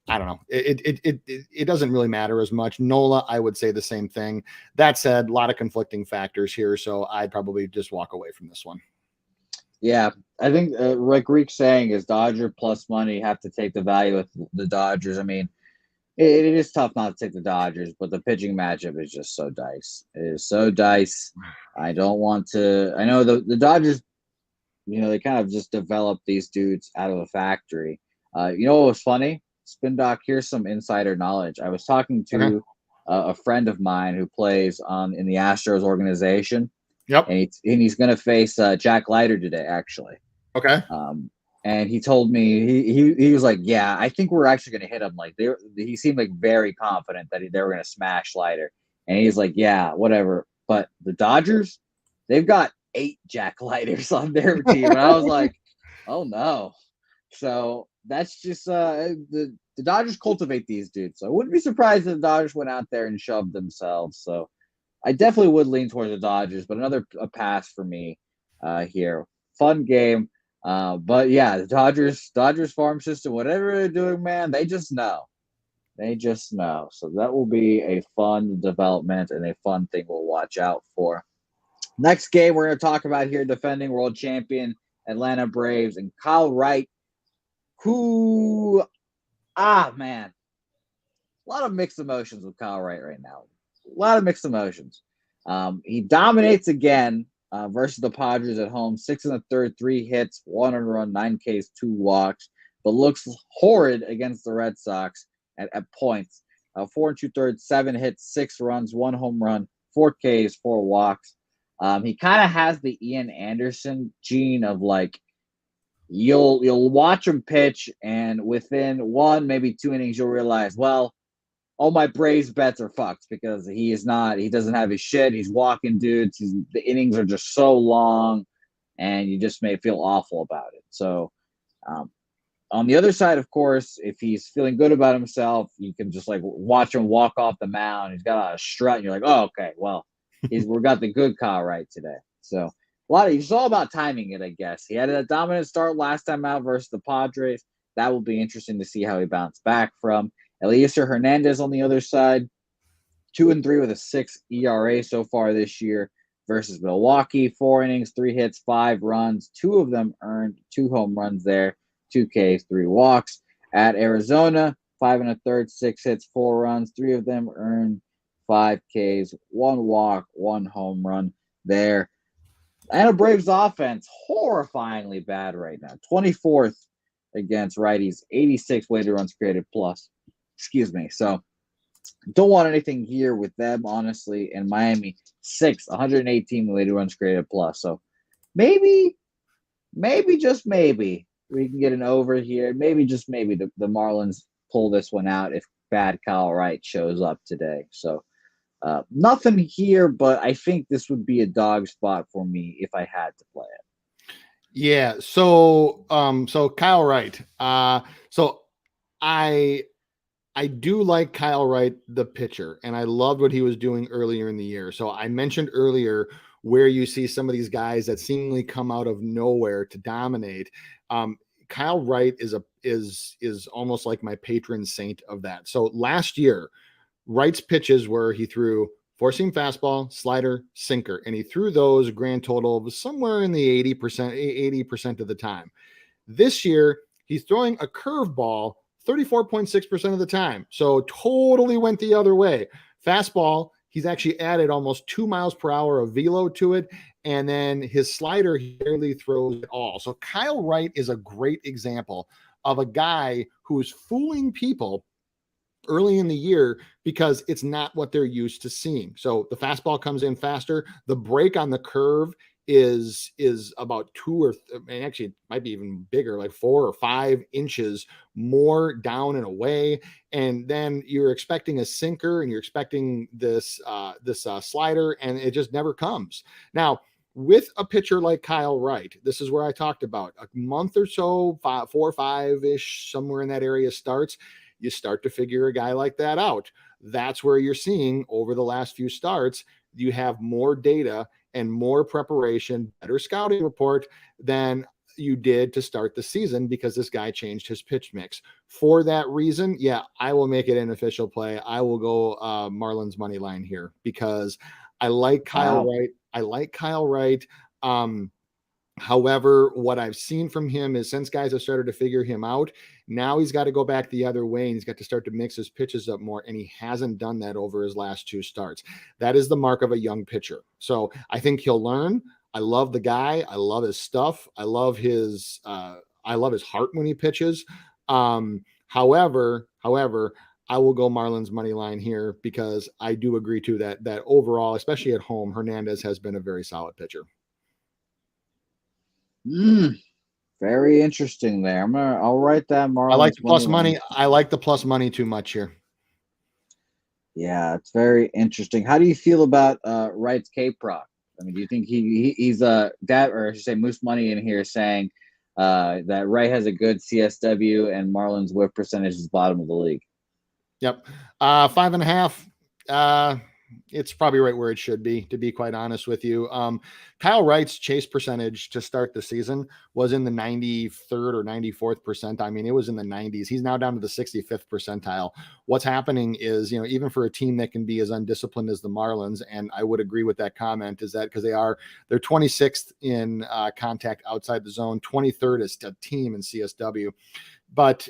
I don't know. It doesn't really matter as much. Nola, I would say the same thing. That said, a lot of conflicting factors here, so I'd probably just walk away from this one. Yeah, I think like Rick's saying is Dodger plus money, have to take the value with the Dodgers. I mean, it is tough not to take the Dodgers, but the pitching matchup is just so dice. It is so dice. I don't want to. I know the Dodgers, they kind of just developed these dudes out of a factory. What was funny? Spin Doc, here's some insider knowledge. I was talking to a friend of mine who plays in the Astros organization. Yep. And he's going to face Jack Leiter today, actually. Okay. And he told me, he was like, yeah, I think we're actually going to hit him. Like he seemed like very confident that they were going to smash Leiter. And he's like, yeah, whatever. But the Dodgers, they've got 8 Jack Leiters on their team. And I was like, oh no. So that's just the Dodgers cultivate these dudes. So I wouldn't be surprised if the Dodgers went out there and shoved themselves. So I definitely would lean towards the Dodgers, but another pass for me here. Fun game. But yeah, the Dodgers farm system, whatever they're doing, man, they just know. They just know. So that will be a fun development and a fun thing we'll watch out for. Next game we're going to talk about here, defending world champion Atlanta Braves and Kyle Wright, who, man, a lot of mixed emotions with Kyle Wright right now. A lot of mixed emotions. He dominates again versus the Padres at home. 6 1/3, 3 hits, 1 earned run, 9 Ks, 2 walks, but looks horrid against the Red Sox at points. 4 2/3, 7 hits, 6 runs, 1 home run, 4 Ks, 4 walks. He kind of has the Ian Anderson gene of like you'll watch him pitch, and within one maybe two innings you'll realize, well, all my Braves bets are fucked because he doesn't have his shit. He's walking dudes. The innings are just so long, and you just may feel awful about it. So, um, on the other side, of course, if he's feeling good about himself, you can just like watch him walk off the mound. He's got a strut, and you're like, oh, okay, well, we got the good Kyle right today. So it's all about timing it, I guess. He had a dominant start last time out versus the Padres. That will be interesting to see how he bounced back from. Eliezer Hernandez on the other side, 2-3 with a 6 ERA so far this year versus Milwaukee. 4 innings, 3 hits, 5 runs. 2 of them earned 2 home runs there, 2 Ks, 3 walks. At Arizona, 5 1/3, 6 hits, 4 runs. 3 of them earned 5 Ks, 1 walk, 1 home run there. And a Braves offense, horrifyingly bad right now. 24th against righties, 86 weighted runs created plus. Excuse me. So don't want anything here with them, honestly. And Miami, 6th, 118 weighted runs created plus. So maybe, just maybe, we can get an over here. Maybe, just maybe, the Marlins pull this one out if bad Kyle Wright shows up today. So nothing here, but I think this would be a dog spot for me if I had to play it. Yeah. So Kyle Wright. So I do like Kyle Wright, the pitcher, and I loved what he was doing earlier in the year. So I mentioned earlier where you see some of these guys that seemingly come out of nowhere to dominate. Kyle Wright is almost like my patron saint of that. So last year, Wright's pitches were he threw four-seam fastball, slider, sinker, and he threw those grand total of somewhere in the 80% of the time. This year, he's throwing a curveball 34.6% of the time. So totally went the other way. Fastball, he's actually added almost 2 miles per hour of velo to it. And then his slider, he barely throws at all. So Kyle Wright is a great example of a guy who is fooling people early in the year because it's not what they're used to seeing. So the fastball comes in faster. The break on the curve is about actually it might be even bigger, like 4 or 5 inches more down and away. And then you're expecting a sinker and you're expecting this slider, and it just never comes. Now, with a pitcher like Kyle Wright, this is where I talked about a month or so, 4 or 5-ish, somewhere in that area starts. You start to figure a guy like that out. That's where you're seeing over the last few starts, you have more data and more preparation, better scouting report than you did to start the season because this guy changed his pitch mix. For that reason, yeah, I will make it an official play. I will go Marlins money line here because I like Kyle Wright. I like Kyle Wright. However, what I've seen from him is since guys have started to figure him out, now he's got to go back the other way and he's got to start to mix his pitches up more. And he hasn't done that over his last 2 starts. That is the mark of a young pitcher. So I think he'll learn. I love the guy. I love his stuff. I love his heart when he pitches. However, I will go Marlins money line here because I do agree too that overall, especially at home, Hernandez has been a very solid pitcher. Very interesting there. I'll write that Marlins. I like the plus money. I like the plus money too much here. Yeah, it's very interesting. How do you feel about Wright's K-Proc? I mean, do you think he's that, or I should say Moose Money in here saying that Wright has a good CSW and Marlins whip percentage is bottom of the league? Yep. 5.5. It's probably right where it should be, to be quite honest with you. Kyle Wright's chase percentage to start the season was in the 93rd or 94th percent. I mean, it was in the 90s. He's now down to the 65th percentile. What's happening is, even for a team that can be as undisciplined as the Marlins, and I would agree with that comment, is that because they're 26th in contact outside the zone, 23rd as a team in CSW. But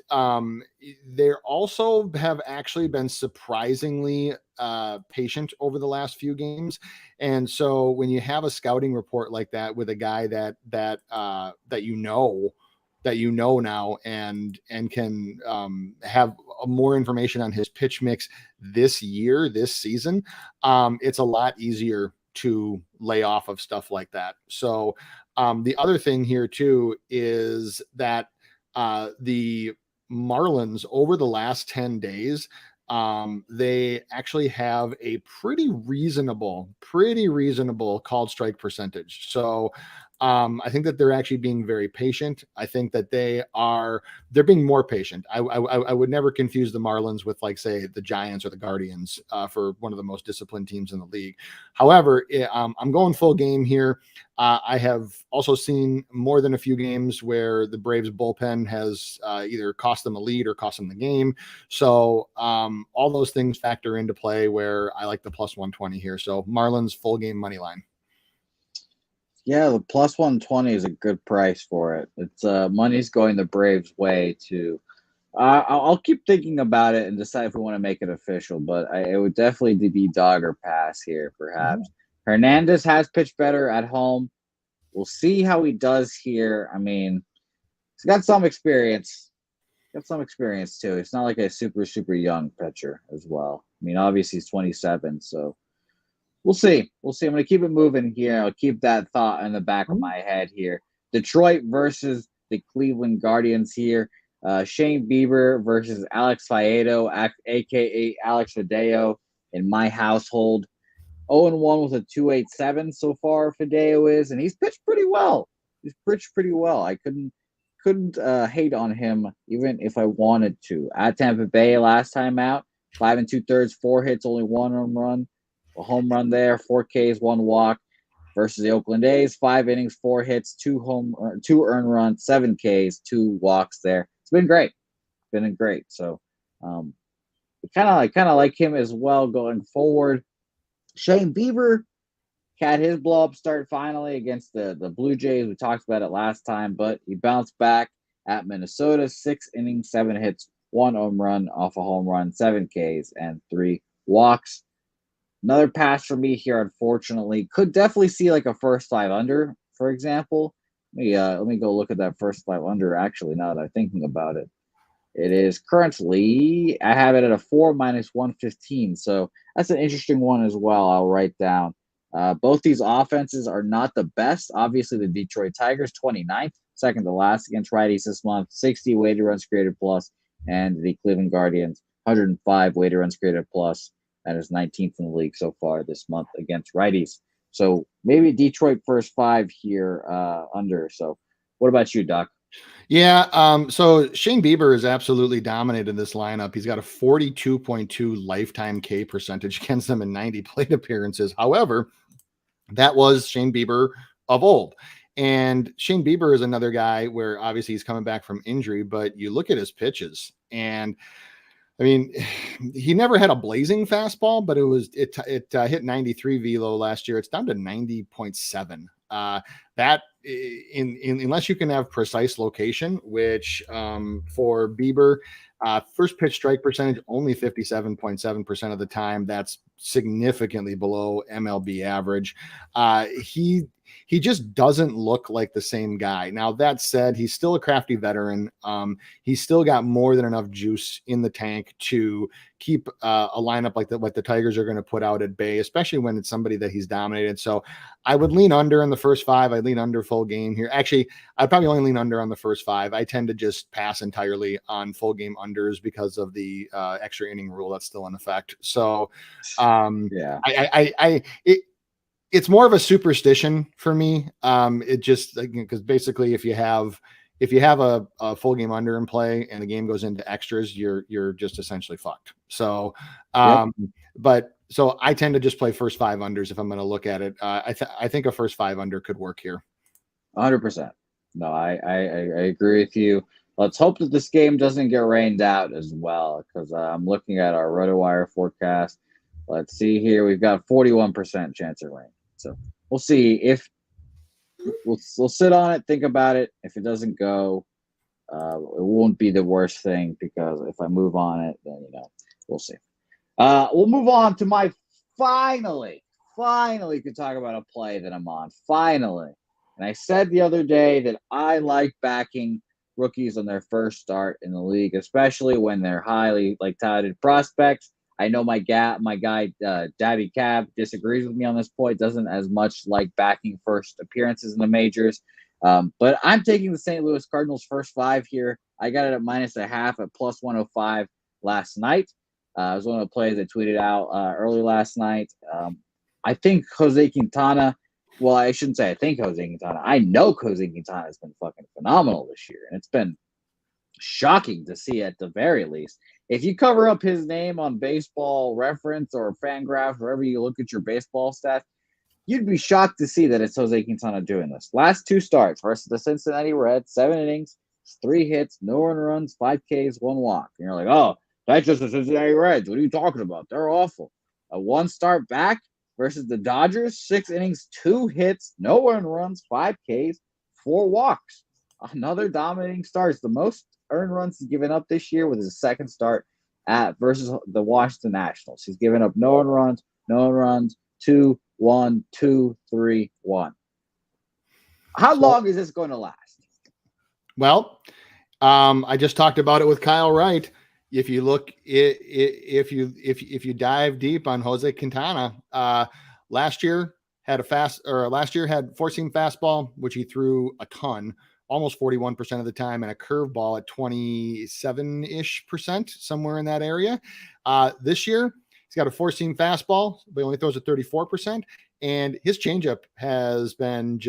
they also have actually been surprisingly patient over the last few games. And so when you have a scouting report like that with a guy that you know now and can have more information on his pitch mix this season, it's a lot easier to lay off of stuff like that. So the other thing here too is that the Marlins over the last 10 days, they actually have a pretty reasonable called strike percentage. So I think that they're actually being very patient. I think that they're being more patient. I would never confuse the Marlins with, like, say, the Giants or the Guardians for one of the most disciplined teams in the league. However, I'm going full game here. I have also seen more than a few games where the Braves bullpen has either cost them a lead or cost them the game. So all those things factor into play where I like the plus 120 here. So Marlins full game money line. Yeah, the plus 120 is a good price for it. It's money's going the Braves' way too. I'll keep thinking about it and decide if we want to make it official, but it would definitely be dog or pass here, perhaps. Mm-hmm. Hernandez has pitched better at home. We'll see how he does here. I mean, he's got some experience. Too. It's not like a super young pitcher as well. I mean, obviously he's 27, so we'll see. I'm going to keep it moving here. I'll keep that thought in the back of my head here. Detroit versus the Cleveland Guardians here. Shane Bieber versus Alex Faedo, a.k.a. Alex Fideo in my household. 0-1 with a 2.87 so far, Fideo is, and he's pitched pretty well. I couldn't hate on him even if I wanted to. At Tampa Bay last time out, 5 2/3, 4 hits, only 1 home run. A home run there, 4 Ks, 1 walk. Versus the Oakland A's, 5 innings, 4 hits, 2 earned runs, 7 Ks, 2 walks there. It's been great. So kind of like him as well going forward. Shane Bieber had his blow-up start finally against the Blue Jays. We talked about it last time, but he bounced back at Minnesota. 6 innings, 7 hits, 1 home run off a home run, 7 Ks, and 3 walks. Another pass for me here, unfortunately. Could definitely see like a first 5 under, for example. Let me go look at that first 5 under, actually, now that I'm thinking about it. It is currently, I have it at a 4 minus 115. So that's an interesting one as well. I'll write down. Both these offenses are not the best. Obviously, the Detroit Tigers, 29th, second to last against righties this month, 60 weighted runs created plus, and the Cleveland Guardians, 105 weighted runs created plus. That is 19th in the league so far this month against righties. So maybe Detroit first 5 here under. So what about you, Doc? Yeah, so Shane Bieber is absolutely dominated this lineup. He's got a 42.2 lifetime K percentage against them in 90 plate appearances. However, that was Shane Bieber of old. And Shane Bieber is another guy where obviously he's coming back from injury, but you look at his pitches and I mean, he never had a blazing fastball, but it hit 93 velo last year. It's down to 90.7. That unless you can have precise location, which for Bieber, first pitch strike percentage only 57.7% of the time. That's significantly below MLB average. He just doesn't look like the same guy. Now, that said, he's still a crafty veteran. He's still got more than enough juice in the tank to keep a lineup like the Tigers are going to put out at bay, especially when it's somebody that he's dominated. So I would lean under in the first 5. I'd lean under full game here. Actually, I'd probably only lean under on the first 5. I tend to just pass entirely on full game unders because of the extra inning rule that's still in effect. So yeah, it's more of a superstition for me. It just because basically if you have a full game under in play and the game goes into extras, you're just essentially fucked. So, but so I tend to just play first 5 unders if I'm going to look at it. I think a first 5 under could work here. 100%. No, I agree with you. Let's hope that this game doesn't get rained out as well, because I'm looking at our RotoWire forecast. Let's see here. We've got 41% chance of rain. So we'll see if we'll sit on it, think about it. If it doesn't go, it won't be the worst thing, because if I move on it, then we'll see. We'll move on to my finally could talk about a play that I'm on. Finally. And I said the other day that I like backing rookies on their first start in the league, especially when they're highly touted prospects. I know my guy Dabby Cab disagrees with me on this point. Doesn't as much like backing first appearances in the majors. But I'm taking the St. Louis Cardinals first 5 here. I got it at -0.5 at plus 105 last night. It was one of the plays I tweeted out early last night. I think Jose Quintana. Well, I shouldn't say I think Jose Quintana. I know Jose Quintana has been fucking phenomenal this year, and it's been shocking to see at the very least. If you cover up his name on Baseball Reference or Fangraph, wherever you look at your baseball stats, you'd be shocked to see that it's Jose Quintana doing this. Last 2 starts versus the Cincinnati Reds, 7 innings, 3 hits, no earned runs, 5 Ks, 1 walk. And you're like, oh, that's just the Cincinnati Reds. What are you talking about? They're awful. A 1 start back versus the Dodgers, 6 innings, 2 hits, no earned runs, 5 Ks, 4 walks. Another dominating start. It's the most earned runs he's given up this year with his second start versus the Washington Nationals. He's given up no earned runs, 2, 1, 2, 3, 1. How long is this going to last? Well, I just talked about it with Kyle Wright. If you look, if you dive deep on Jose Quintana, last year had four-seam fastball, which he threw a ton, almost 41% of the time, and a curveball at 27-ish%, somewhere in that area. This year, he's got a four-seam fastball, but he only throws at 34%. And his changeup has been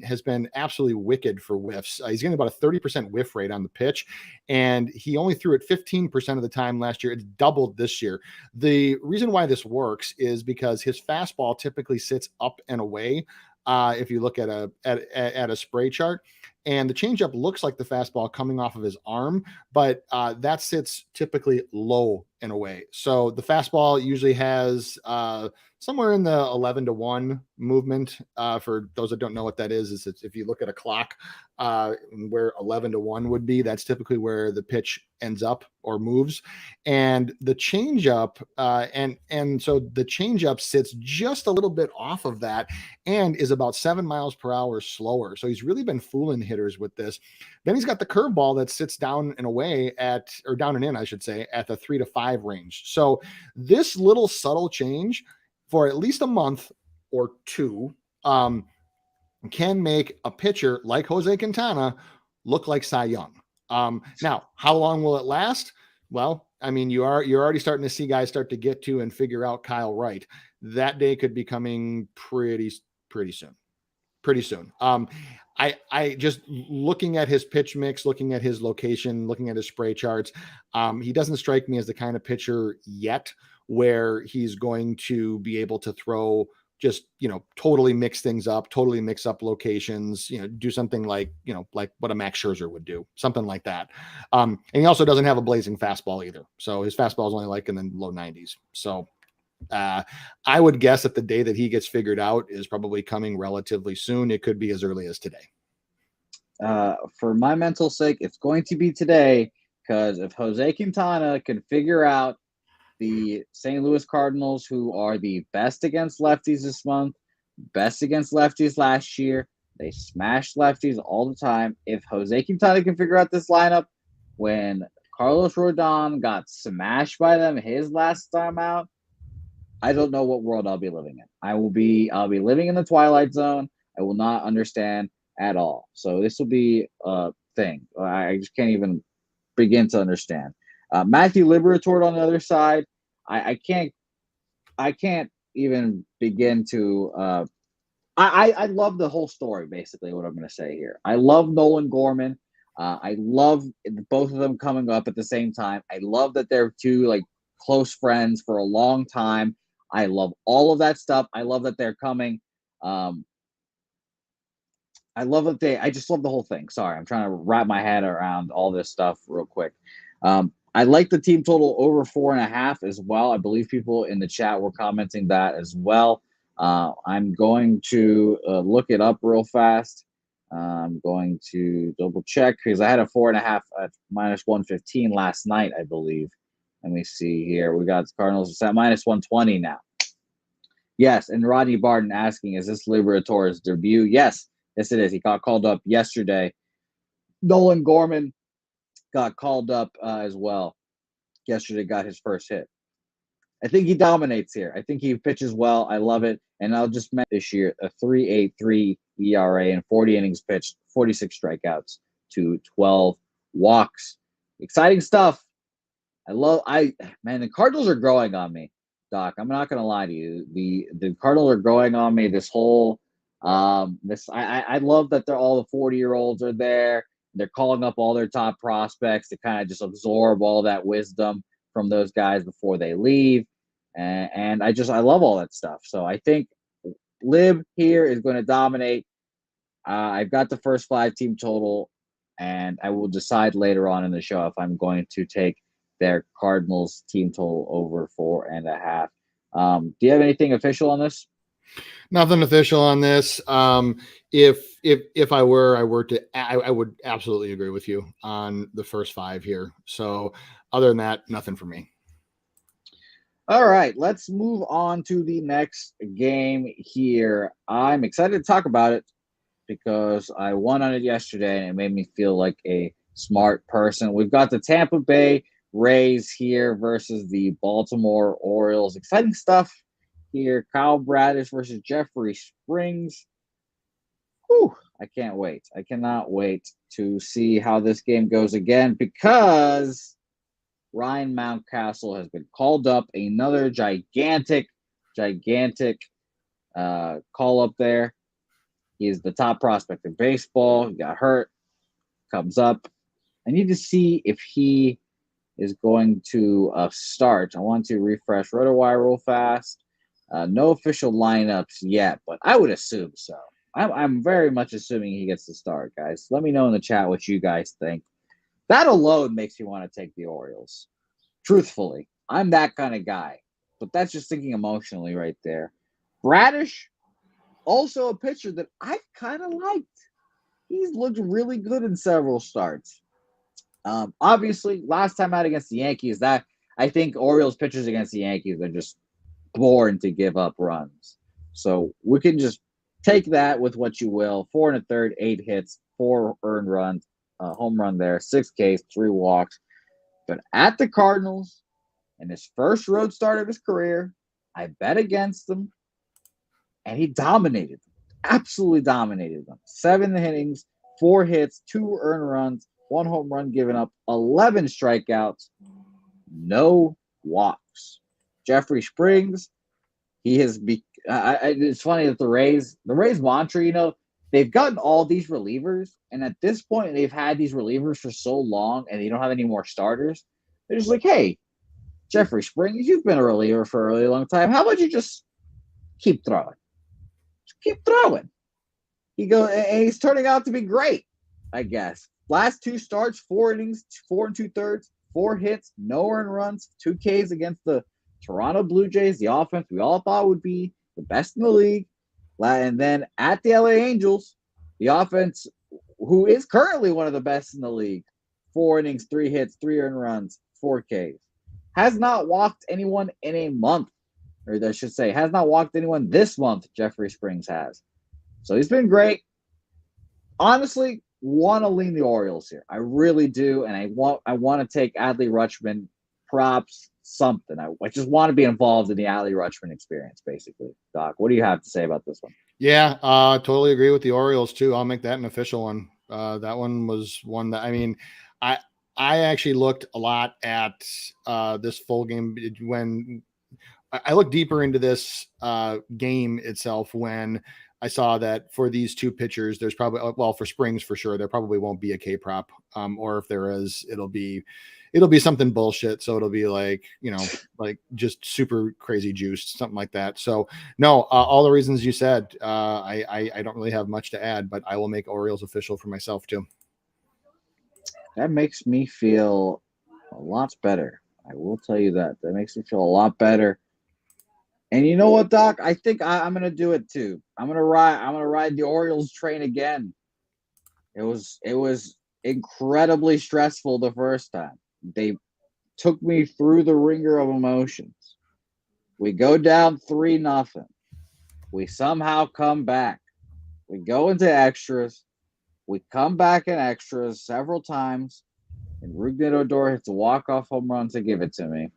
has been absolutely wicked for whiffs. He's getting about a 30% whiff rate on the pitch, and he only threw it 15% of the time last year. It's doubled this year. The reason why this works is because his fastball typically sits up and away. If you look at a spray chart, and the changeup looks like the fastball coming off of his arm, but that sits typically low and away. So the fastball usually has somewhere in the 11-1 movement. For those that don't know what that is if you look at a clock where 11-1 would be, that's typically where the pitch ends up or moves. And the changeup, and so the changeup sits just a little bit off of that and is about 7 miles per hour slower. So he's really been fooling hitters with this. Then he's got the curveball that sits down and away down and in, I should say, at the 3 to 5 range. So this little subtle change for at least a month or two can make a pitcher like Jose Quintana look like Cy Young. Now, how long will it last? Well, I mean, you're already starting to see guys start to get to and figure out Kyle Wright. That day could be coming pretty soon. I just looking at his pitch mix, looking at his location, looking at his spray charts, he doesn't strike me as the kind of pitcher yet where he's going to be able to throw just, totally mix things up, totally mix up locations, do something like what a Max Scherzer would do, something like that. And he also doesn't have a blazing fastball either. So his fastball is only like in the low 90s. So I would guess that the day that he gets figured out is probably coming relatively soon. It could be as early as today. For my mental sake, it's going to be today, because if Jose Quintana can figure out the St. Louis Cardinals, who are the best against lefties this month, best against lefties last year, they smashed lefties all the time. If Jose Quintana can figure out this lineup, when Carlos Rodon got smashed by them his last time out, I don't know what world I'll be living in. I'll be living in the Twilight Zone. I will not understand at all. So this will be a thing. I just can't even begin to understand. Matthew Liberatore on the other side, I can't even begin to. I love the whole story. Basically, what I'm going to say here. I love Nolan Gorman. I love both of them coming up at the same time. I love that they're two close friends for a long time. I love all of that stuff. I love that they're coming. I just love the whole thing. Sorry, I'm trying to wrap my head around all this stuff real quick. I like the team total over 4.5 as well. I believe people in the chat were commenting that as well. I'm going to look it up real fast. I'm going to double check because I had a 4.5 at -115 last night, I believe. Let me see here. We got the Cardinals at -120 now. Yes, and Rodney Barton asking, is this Liberatore's debut? Yes, it is. He got called up yesterday. Nolan Gorman got called up as well. Yesterday got his first hit. I think he dominates here. I think he pitches well. I love it. And I'll just mention this year a 3.83 ERA and 40 innings pitched, 46 strikeouts to 12 walks. Exciting stuff. The Cardinals are growing on me, Doc. I'm not gonna lie to you. The Cardinals are growing on me. This whole I love that they're all the 40-year-olds are there. They're calling up all their top prospects to kind of just absorb all that wisdom from those guys before they leave. And I love all that stuff. So I think Lib here is going to dominate. I've got the first 5-team total, and I will decide later on in the show if I'm going to take their Cardinals team total over 4.5. Do you have anything official on this? Nothing official on this. If I were to, I would absolutely agree with you on the first 5 here. So other than that, nothing for me. All right, let's move on to the next game here. I'm excited to talk about it because I won on it yesterday and it made me feel like a smart person. We've got the Tampa Bay Rays here versus the Baltimore Orioles. Exciting stuff here. Kyle Bradish versus Jeffrey Springs. Whew, I can't wait. I cannot wait to see how this game goes again because Ryan Mountcastle has been called up. Another gigantic call up there. He is the top prospect in baseball. He got hurt, comes up. I need to see if he is going to start. I want to refresh RotoWire real fast. No official lineups yet, but I would assume so. I'm very much assuming he gets to start, guys. Let me know in the chat what you guys think. That alone makes me want to take the Orioles. Truthfully, I'm that kind of guy, but that's just thinking emotionally right there. Bradish, also a pitcher that I've kind of liked. He's looked really good in several starts. Obviously, last time out against the Yankees, that I think Orioles pitchers against the Yankees are just born to give up runs. So we can just take that with what you will. 4 1/3, 8 hits, 4 earned runs, home run there, 6 Ks, 3 walks. But at the Cardinals, in his first road start of his career, I bet against them, and he dominated them. Absolutely dominated them. 7 innings, 4 hits, 2 earned runs, 1 home run given up, 11 strikeouts, no walks. Jeffrey Springs, he has it's funny that the Rays mantra, they've gotten all these relievers, and at this point, they've had these relievers for so long, and they don't have any more starters. They're just like, hey, Jeffrey Springs, you've been a reliever for a really long time. How about you just keep throwing? Just keep throwing. And he's turning out to be great, I guess. Last 2 starts, 4 innings, 4 2/3, 4 hits, no earned runs, 2 Ks against the Toronto Blue Jays, the offense we all thought would be the best in the league. And then at the LA Angels, the offense, who is currently one of the best in the league, 4 innings, 3 hits, 3 earned runs, 4 Ks. Has not walked anyone in a month, or I should say, has not walked anyone this month, Jeffrey Springs has. So he's been great. Honestly, want to lean the Orioles here. I really do, and I want to take Adley Rutschman props, something. I just want to be involved in the Adley Rutschman experience, basically. Doc, what do you have to say about this one? Yeah, totally agree with the Orioles too. I'll make that an official one. That one was one that I actually looked a lot at this full game when I looked deeper into this game itself when I saw that for these 2 pitchers, there's probably, well, for Springs for sure, there probably won't be a K prop, or if there is, it'll be something bullshit. So it'll be like, like just super crazy juiced, something like that. So no, all the reasons you said, I don't really have much to add, but I will make Orioles official for myself too. That makes me feel a lot better. I will tell you that. That makes me feel a lot better. And you know what, Doc? I think I'm gonna do it too. I'm gonna ride the Orioles train again. It was incredibly stressful the first time. They took me through the ringer of emotions. We go down 3-0. We somehow come back. We go into extras. We come back in extras several times. And Rougned Odor hits a walk-off home run to give it to me.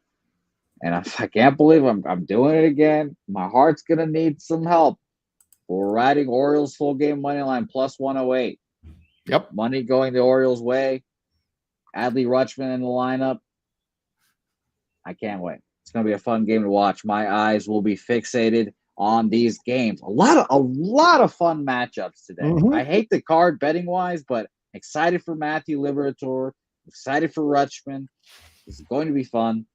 And I can't believe I'm doing it again. My heart's gonna need some help. We're riding Orioles full game money line plus 108. Yep. Money going the Orioles' way. Adley Rutschman in the lineup. I can't wait. It's gonna be a fun game to watch. My eyes will be fixated on these games. A lot of fun matchups today. Mm-hmm. I hate the card betting wise, but excited for Matthew Liberatore. Excited for Rutschman. This is going to be fun.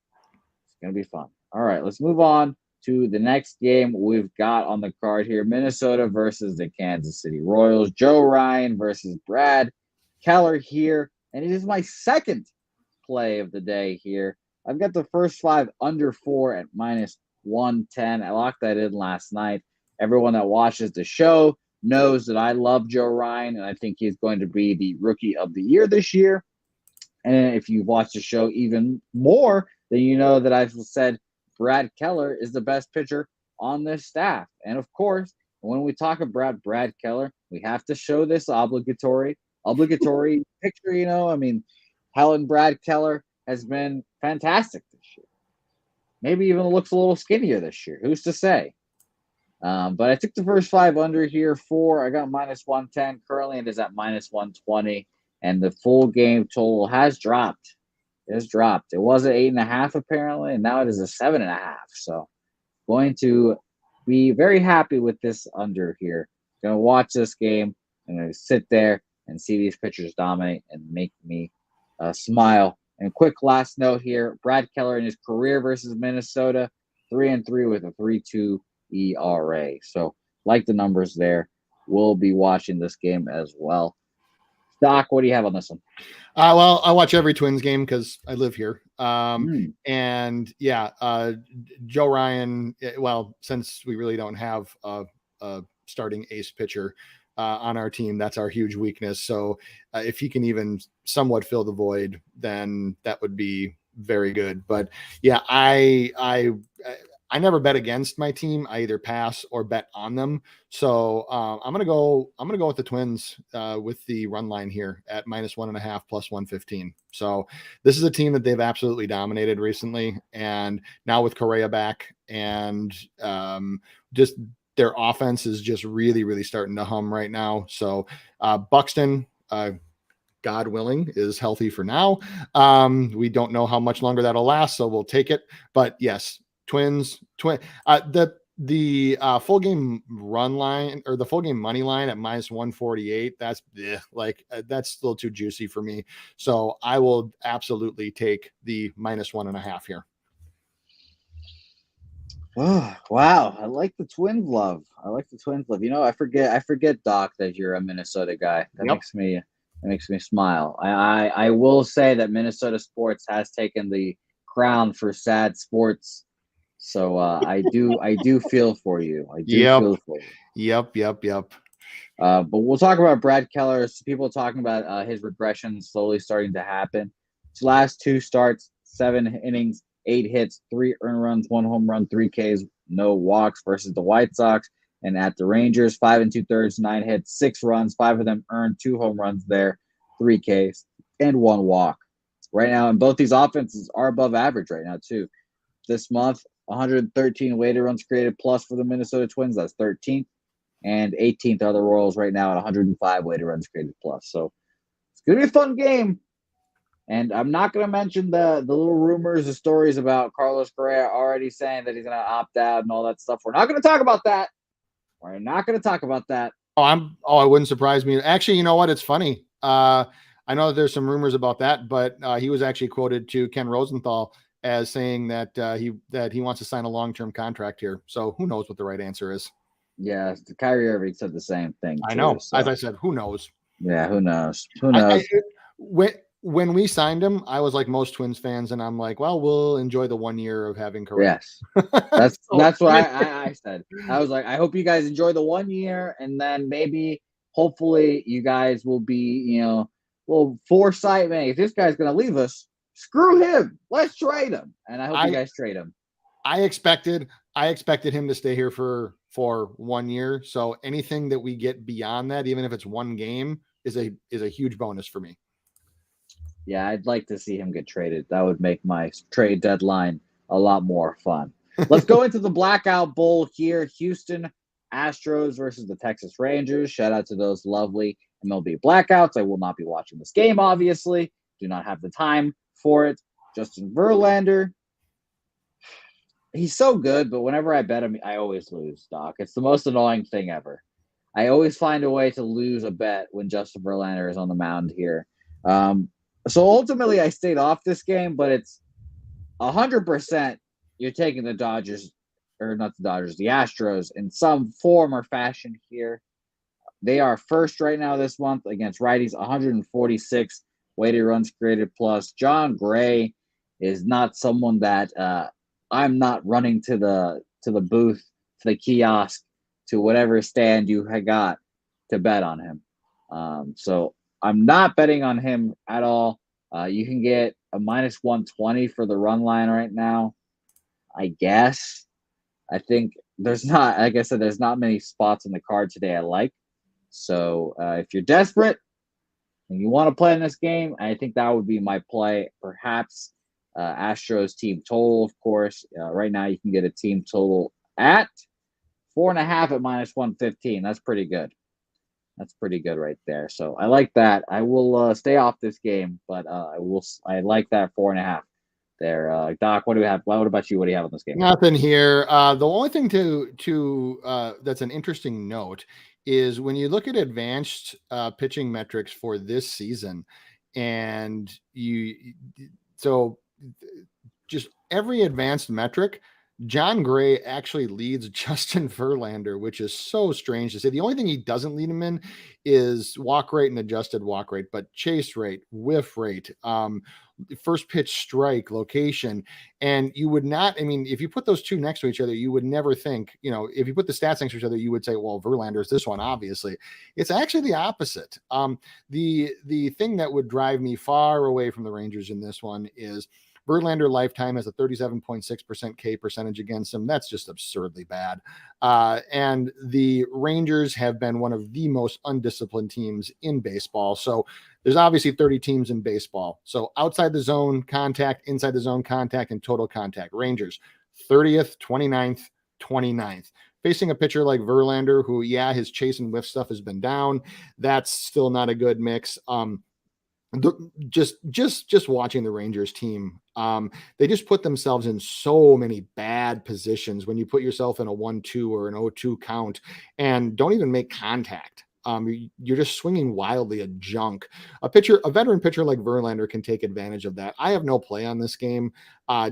It's going to be fun. All right, let's move on to the next game we've got on the card here. Minnesota versus the Kansas City Royals. Joe Ryan versus Brad Keller here. And it is my second play of the day here. I've got the first 5 under 4 at minus 110. I locked that in last night. Everyone that watches the show knows that I love Joe Ryan, and I think he's going to be the rookie of the year this year. And if you've watched the show even more, then you know that I've said Brad Keller is the best pitcher on this staff. And of course, when we talk about Brad Keller, we have to show this obligatory picture. I mean, Helen Brad Keller has been fantastic this year. Maybe even looks a little skinnier this year. Who's to say? But I took the first 5 under here. 4, I got minus 110. Currently, it is at minus 120. And the full game total has dropped. It has dropped. It was at 8.5 apparently, and now it is a 7.5. So, going to be very happy with this under here. Going to watch this game. I'm going to sit there and see these pitchers dominate and make me smile. And quick last note here: Brad Keller in his career versus Minnesota, 3-3 with a 3.2 ERA. So, like the numbers there. We'll be watching this game as well. Doc, what do you have on this one? Well, I watch every Twins game because I live here. And yeah, Joe Ryan, well, since we really don't have a starting ace pitcher on our team, that's our huge weakness. So if he can even somewhat fill the void, then that would be very good. But yeah, I never bet against my team. I either pass or bet on them. So I'm gonna go with the Twins with the run line here at minus 1.5 plus 115. So this is a team that they've absolutely dominated recently, and now with Correa back, and just their offense is just really starting to hum right now. So Buxton. God willing, is healthy for now. We don't know how much longer that'll last, so we'll take it. But yes, Twins. The full game run line or the full game money line at minus 148. That's that's still too juicy for me. So I will absolutely take the minus 1.5 here. Oh, wow. I like the Twins love. I forget, Doc, that you're a Minnesota guy. That makes me smile. I will say that Minnesota sports has taken the crown for sad sports. So I do feel for you. Feel for you. Yep. But we'll talk about Brad Keller. People talking about his regression slowly starting to happen. His last 2 starts, 7 innings, 8 hits, 3 earned runs, 1 home run, 3 Ks, no walks versus the White Sox. And at the Rangers, 5 2/3, 9 hits, 6 runs, 5 of them earned, 2 home runs there, 3 Ks, and 1 walk. Right now, and both these offenses are above average right now, too. This month, 113 weighted runs created plus for the Minnesota Twins. That's 13th. And 18th are the Royals right now at 105 weighted runs created plus. So it's going to be a fun game. And I'm not going to mention the little rumors, the stories about Carlos Correa already saying that he's going to opt out and all that stuff. We're not going to talk about that. Oh, it wouldn't surprise me. Actually, you know what? It's funny. I know that there's some rumors about that, but he was actually quoted to Ken Rosenthal as saying that he wants to sign a long-term contract here. So who knows what the right answer is? Yeah, Kyrie Irving said the same thing. I know. So. As I said, who knows? Yeah, who knows? When we signed him, I was like most Twins fans, and I'm like, well, we'll enjoy the 1 year of having Correa. Yes, that's what I said. I was like, I hope you guys enjoy the 1 year, and then maybe, hopefully, you guys will be, well, foresight. Man, if this guy's gonna leave us, screw him. Let's trade him, and I hope you guys trade him. I expected him to stay here for 1 year. So anything that we get beyond that, even if it's 1 game, is a huge bonus for me. Yeah, I'd like to see him get traded. That would make my trade deadline a lot more fun. Let's go into the Blackout Bowl here. Houston Astros versus the Texas Rangers. Shout out to those lovely MLB blackouts. I will not be watching this game, obviously. Do not have the time for it. Justin Verlander, he's so good, but whenever I bet him, I always lose, Doc. It's the most annoying thing ever. I always find a way to lose a bet when Justin Verlander is on the mound here. So ultimately, I stayed off this game, but it's 100% you're taking the Dodgers, or not the Dodgers, the Astros in some form or fashion here. They are first right now this month against righties, 146 weighted runs created plus. John Gray is not someone that I'm not running to the booth, to the kiosk, to whatever stand you had got to bet on him. So I'm not betting on him at all. You can get a minus 120 for the run line right now, I guess. I think there's not, like I said, there's not many spots on the card today I like. So if you're desperate and you want to play in this game, I think that would be my play. Perhaps Astros team total, of course. Right now you can get a team total at 4.5 at minus 115. That's pretty good. That's pretty good right there. So I like that. I will stay off this game, but I like that 4.5 there. Doc, what do we have? What about you? What do you have on this game? Nothing here. The only thing to that's an interesting note is when you look at advanced pitching metrics for this season, and just every advanced metric, John Gray actually leads Justin Verlander, which is so strange to say. The only thing he doesn't lead him in is walk rate and adjusted walk rate, but chase rate, whiff rate, first pitch strike, location. And you would not, I mean, if you put those two next to each other, you would never think, if you put the stats next to each other, you would say, well, Verlander is this one, obviously. It's actually the opposite. The thing that would drive me far away from the Rangers in this one is Verlander lifetime has a 37.6% K percentage against him. That's just absurdly bad. And the Rangers have been one of the most undisciplined teams in baseball. So there's obviously 30 teams in baseball. So outside the zone contact, inside the zone contact, and total contact. Rangers, 30th, 29th, 29th. Facing a pitcher like Verlander, who, his chase and whiff stuff has been down. That's still not a good mix. Just watching the Rangers team, they just put themselves in so many bad positions when you put yourself in a 1-2 or an 0-2 count and don't even make contact. You're just swinging wildly at junk. A veteran pitcher like Verlander can take advantage of that. I have no play on this game,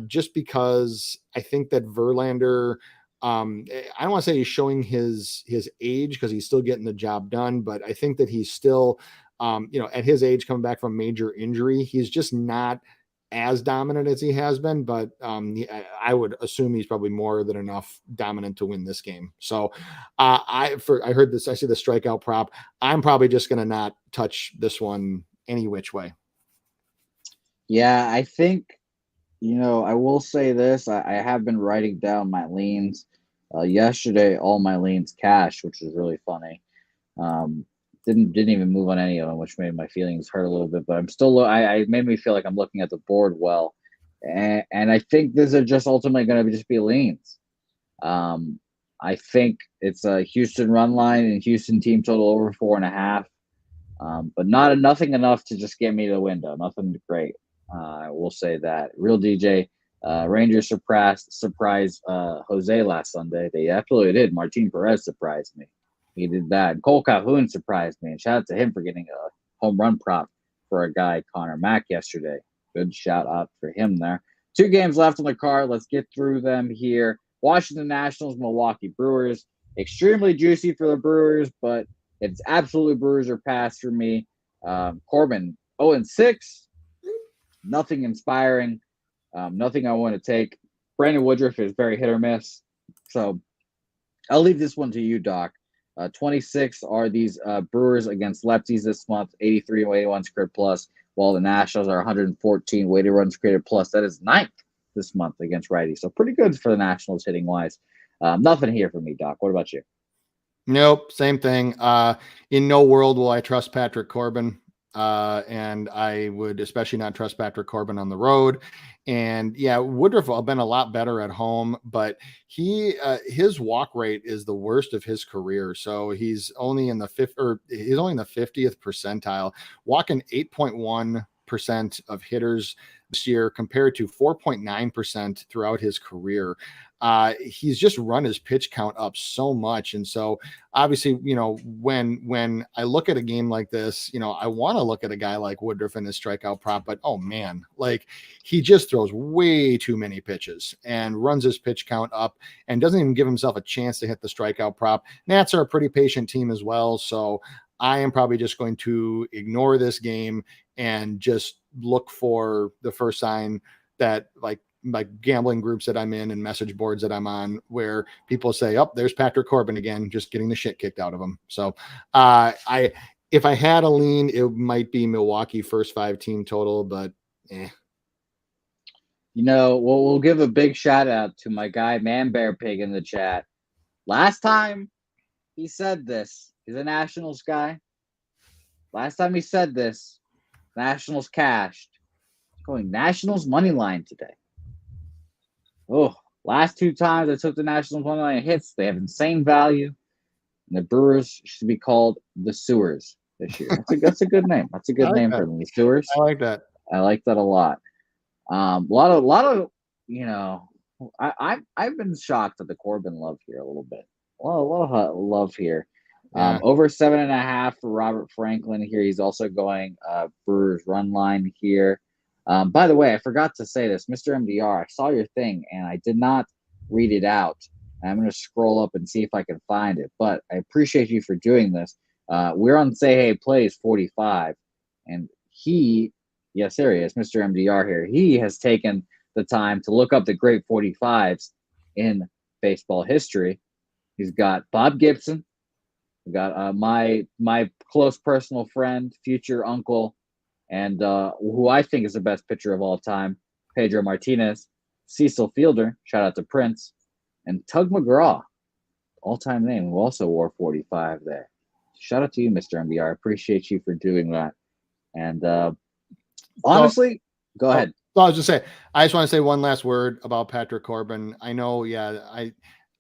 just because I think that Verlander, I don't want to say he's showing his age because he's still getting the job done, but I think that he's still, at his age, coming back from major injury, he's just not as dominant as he has been, but I would assume he's probably more than enough dominant to win this game. So I heard this, I see the strikeout prop. I'm probably just going to not touch this one any which way. Yeah, I think, I will say this. I have been writing down my leans. Yesterday, all my leans cashed, which was really funny. Didn't even move on any of them, which made my feelings hurt a little bit. But I'm still, I made me feel like I'm looking at the board well, and I think these are just ultimately going to just be leans. I think it's a Houston run line and Houston team total over 4.5, but nothing enough to just get me to the window. Nothing great. I will say that. Real DJ, Rangers surprised Jose last Sunday. They absolutely did. Martin Perez surprised me. He did that. Cole Calhoun surprised me, and shout out to him for getting a home run prop for a guy, Connor Mack, yesterday. Good shout out for him there. 2 games left on the card. Let's get through them here. Washington Nationals, Milwaukee Brewers. Extremely juicy for the Brewers, but it's absolutely Brewers or pass for me. Corbin, 0-6. Nothing inspiring. Nothing I want to take. Brandon Woodruff is very hit or miss. So I'll leave this one to you, Doc. 26 are these Brewers against lefties this month, 83 and 81 script plus, while the Nationals are 114 weighted runs created plus. That is 9th this month against righties. So pretty good for the Nationals hitting wise. Nothing here for me, Doc. What about you? Nope, same thing. In no world will I trust Patrick Corbin. And I would especially not trust Patrick Corbin on the road. And yeah, Woodruff have been a lot better at home, but his walk rate is the worst of his career. So he's only in the 50th percentile, walking 8.1% of hitters this year compared to 4.9% throughout his career. He's just run his pitch count up so much. And so obviously, when I look at a game like this, I want to look at a guy like Woodruff and his strikeout prop, but oh man, like he just throws way too many pitches and runs his pitch count up and doesn't even give himself a chance to hit the strikeout prop. Nats are a pretty patient team as well. So I am probably just going to ignore this game and just look for the first sign that like gambling groups that I'm in and message boards that I'm on where people say, oh, there's Patrick Corbin again, just getting the shit kicked out of him. So if I had a lean, it might be Milwaukee first 5 team total, but we'll give a big shout out to my guy, Man Bear Pig, in the chat. Last time he said this, he's a Nationals guy. Last time he said this, Nationals cashed. Going Nationals money line today. Oh, last 2 times I took the Nationals money line hits, they have insane value. And the Brewers should be called the Sewers this year. That's a good name. That's a good name for them, the Sewers. I like that. I like that a lot. A lot of I've been shocked at the Corbin love here a little bit. A lot of love here. Yeah. Over 7.5 for Robert Franklin here. He's also going Brewers run line here. By the way, I forgot to say this, Mr. MDR. I saw your thing and I did not read it out. I'm going to scroll up and see if I can find it. But I appreciate you for doing this. We're on Say Hey Plays 45, and yes, there he is, Mr. MDR here. He has taken the time to look up the great 45s in baseball history. He's got Bob Gibson. We got my close personal friend, future uncle, and who I think is the best pitcher of all time, Pedro Martinez, Cecil Fielder, shout out to Prince, and Tug McGraw, all-time name, who also wore 45 there. Shout out to you, Mr. MBR. I appreciate you for doing that. And honestly, go ahead. I was just saying, I just want to say one last word about Patrick Corbin. I know,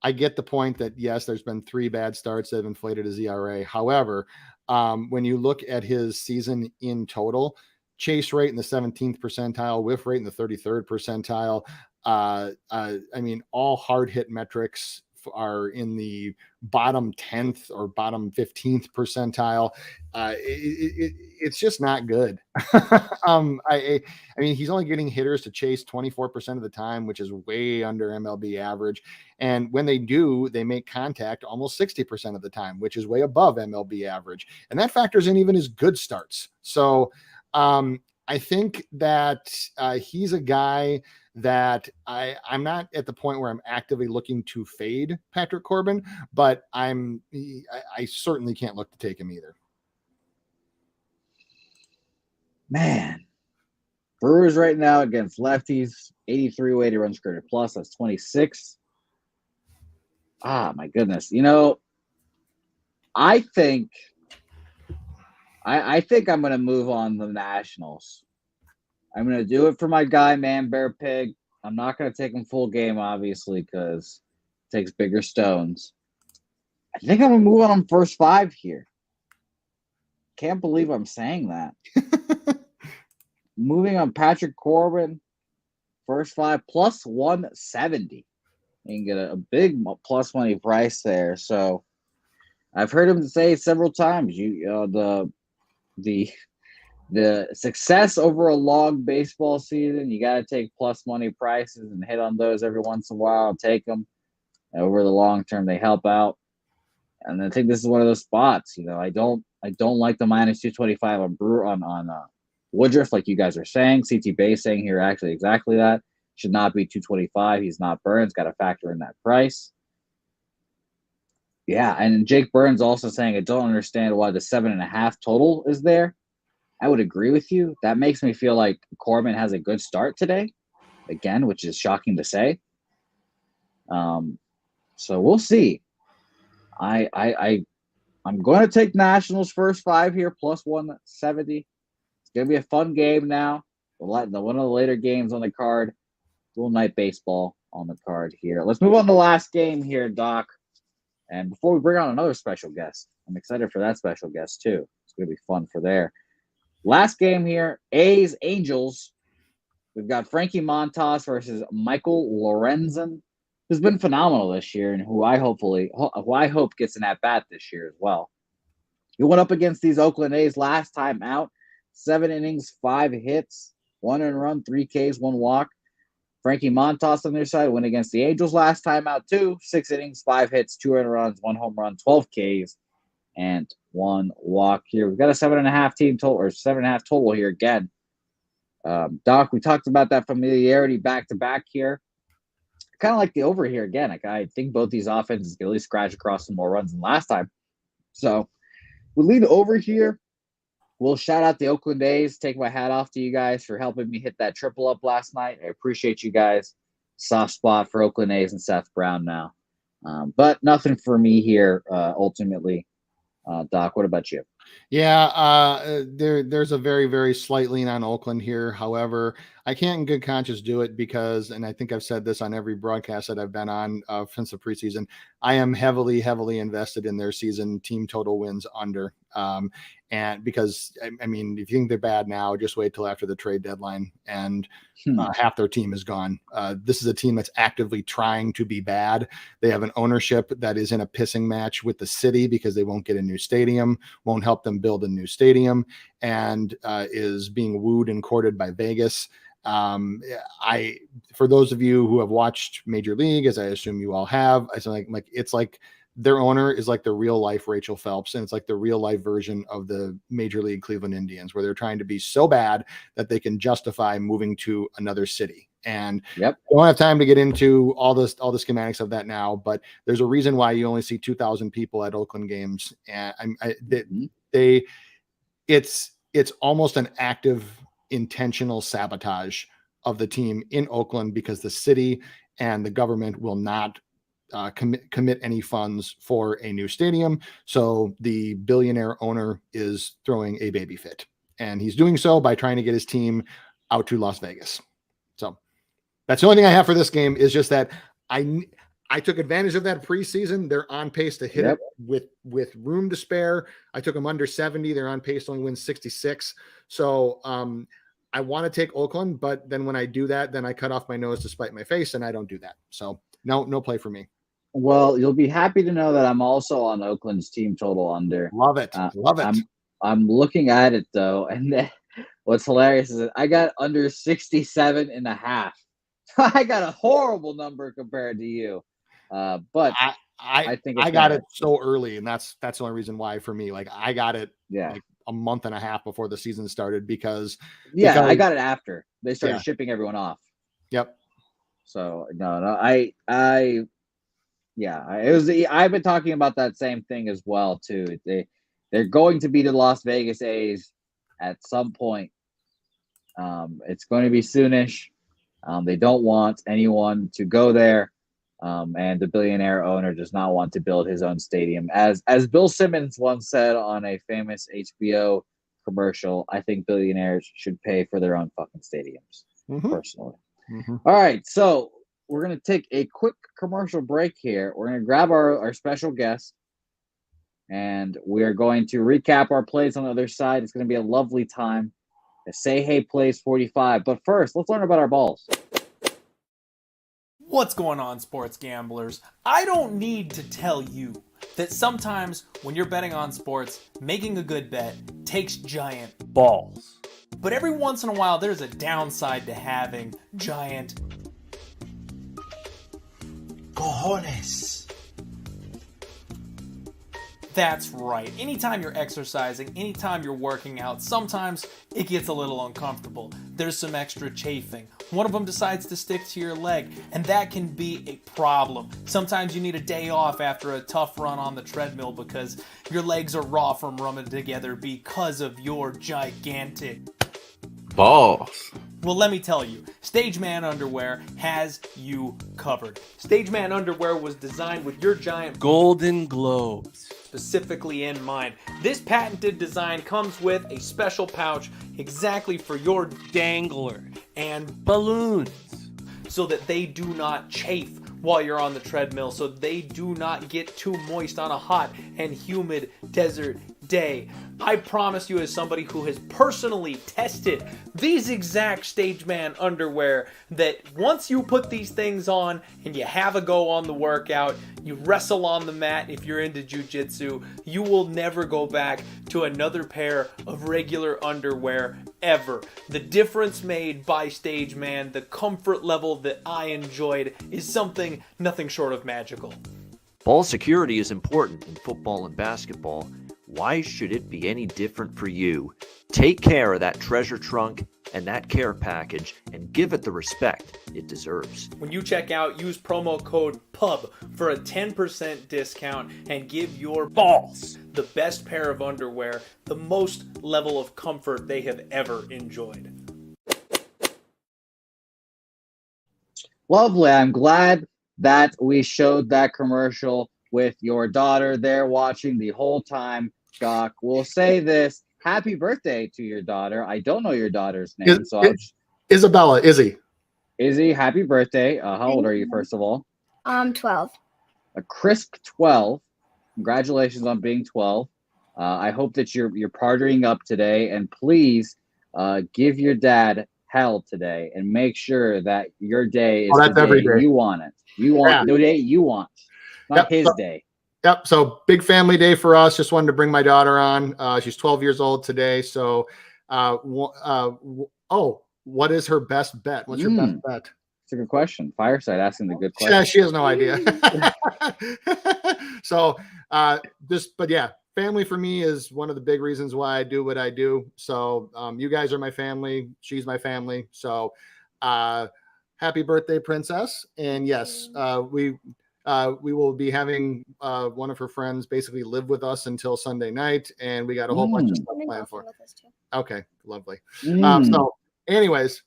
I get the point that, yes, there's been 3 bad starts that have inflated his ERA. However, when you look at his season in total, chase rate in the 17th percentile, whiff rate in the 33rd percentile, I mean, all hard hit metrics are in the bottom 10th or bottom 15th percentile. It's just not good. I mean, he's only getting hitters to chase 24% of the time, which is way under MLB average. And when they do, they make contact almost 60% of the time, which is way above MLB average. And that factors in even his good starts. So I think that he's a guy that I'm not at the point where I'm actively looking to fade Patrick Corbin, but I certainly can't look to take him either. Man, Brewers right now against lefties, 83 weighted runs created plus, that's 26. Ah, my goodness. I think I'm going to move on the Nationals. I'm going to do it for my guy, Man Bear Pig. I'm not going to take him full game, obviously, because it takes bigger stones. I think I'm going to move on first 5 here. Can't believe I'm saying that. Moving on Patrick Corbin, first 5, plus 170. You can get a big plus money price there. So I've heard him say several times, the success over a long baseball season, you got to take plus money prices and hit on those every once in a while. Take them. And over the long term, they help out. And I think this is one of those spots. I don't like the minus 225 on Woodruff, like you guys are saying. CT Bay saying here actually exactly that. Should not be 225. He's not Burns. Got to factor in that price. Yeah, and Jake Burns also saying, I don't understand why the 7.5 total is there. I would agree with you. That makes me feel like Corbin has a good start today, again, which is shocking to say. So we'll see. I'm going to take Nationals first 5 here, plus 170. going to be a fun game now. One of the later games on the card. Little night baseball on the card here. Let's move on to the last game here, Doc. And before we bring on another special guest, I'm excited for that special guest too. It's going to be fun for there. Last game here, A's Angels. We've got Frankie Montas versus Michael Lorenzen, who's been phenomenal this year and who I hope gets an at-bat this year as well. He went up against these Oakland A's last time out. 7 innings, 5 hits, 1 earned run, 3 Ks, 1 walk. Frankie Montas on their side went against the Angels last time out too. 6 innings, 5 hits, 2 earned runs, 1 home run, 12 Ks, and 1 walk here. We've got a 7.5 team total, or 7.5 total here again. Doc, we talked about that familiarity back to back here. Kind of like the over here again. Like, I think both these offenses can at least scratch across some more runs than last time. So we lead over here. We'll shout out the Oakland A's. Take my hat off to you guys for helping me hit that triple up last night. I appreciate you guys. Soft spot for Oakland A's and Seth Brown now. But nothing for me here ultimately. Doc, what about you? Yeah, there's a very, very slight lean on Oakland here. However, I can't in good conscience do it because, and I think I've said this on every broadcast that I've been on since the preseason, I am heavily, heavily invested in their season team total wins under. And because, I mean, if you think they're bad now, just wait till after the trade deadline and half their team is gone. This is a team that's actively trying to be bad. They have an ownership that is in a pissing match with the city because they won't get a new stadium, won't help them build a new stadium, and is being wooed and courted by Vegas. For those of you who have watched Major League, as I assume you all have, it's like their owner is like the real life Rachel Phelps, and it's like the real life version of the Major League Cleveland Indians, where they're trying to be so bad that they can justify moving to another city. And I don't have time to get into all the schematics of that now, but there's a reason why you only see 2,000 people at Oakland games, and it's almost an active, intentional sabotage of the team in Oakland because the city and the government will not commit any funds for a new stadium. So the billionaire owner is throwing a baby fit, and he's doing so by trying to get his team out to Las Vegas. So that's the only thing I have for this game, is just that I took advantage of that preseason. They're on pace to hit it with room to spare. I took them under 70. They're on pace to only win 66. So I want to take Oakland, but then when I do that, then I cut off my nose to spite my face, and I don't do that. So no play for me. Well, you'll be happy to know that I'm also on Oakland's team total under. Love it. Love it. I'm looking at it though, and what's hilarious is that I got under 67.5. I got a horrible number compared to you. But I think I got it so early, and that's the only reason why for me. Like, I got it like a month and a half before the season started because I got it after they started shipping everyone off. Yep. So I've been talking about that same thing as well too. They're going to be the Las Vegas A's at some point. It's going to be soonish. They don't want anyone to go there. And the billionaire owner does not want to build his own stadium. As Bill Simmons once said on a famous HBO commercial, I think billionaires should pay for their own fucking stadiums, personally. All right, so we're going to take a quick commercial break here. We're going to grab our special guest, and we are going to recap our plays on the other side. It's going to be a lovely time. The Say Hey Plays 45. But first, let's learn about our balls. What's going on, sports gamblers? I don't need to tell you that sometimes when you're betting on sports, making a good bet takes giant balls. But every once in a while, there's a downside to having giant cojones. That's right. Anytime you're exercising, anytime you're working out, sometimes it gets a little uncomfortable. There's some extra chafing. One of them decides to stick to your leg, and that can be a problem. Sometimes you need a day off after a tough run on the treadmill because your legs are raw from rubbing together because of your gigantic balls. Well, let me tell you, Stageman Underwear has you covered. Stageman Underwear was designed with your giant Golden Globes. specifically in mind. This patented design comes with a special pouch exactly for your dangler and balloons, so that they do not chafe while you're on the treadmill, so they do not get too moist on a hot and humid desert day. I promise you, as somebody who has personally tested these exact Stageman underwear, that once you put these things on and you have a go on the workout, you wrestle on the mat if you're into jiu-jitsu, you will never go back to another pair of regular underwear ever. The difference made by Stageman, the comfort level that I enjoyed, is something nothing short of magical. Ball security is important in football and basketball. Why should it be any different for you? Take care of that treasure trunk and that care package and give it the respect it deserves. When you check out, use promo code PUB for a 10% discount and give your balls the best pair of underwear, the most level of comfort they have ever enjoyed. Lovely. I'm glad that we showed that commercial with your daughter there watching the whole time. Doc, we'll say this. Happy birthday to your daughter. I don't know your daughter's name. Isabella, Izzy. Izzy, happy birthday. How old are you, first of all? 12. A crisp 12. Congratulations on being 12. I hope that you're partying up today, and please give your dad hell today and make sure that your day is the day you want it. You want the day you want, not his day. Yep. So big family day for us. Just wanted to bring my daughter on. She's 12 years old today. So, what is her best bet? What's her best bet? It's a good question. Fireside asking the good question. Yeah, she has no idea. So, family for me is one of the big reasons why I do what I do. So, you guys are my family. She's my family. So, happy birthday, princess. And yes, we will be having one of her friends basically live with us until Sunday night, and we got a whole bunch of stuff planned for her. Okay, lovely. So, anyways,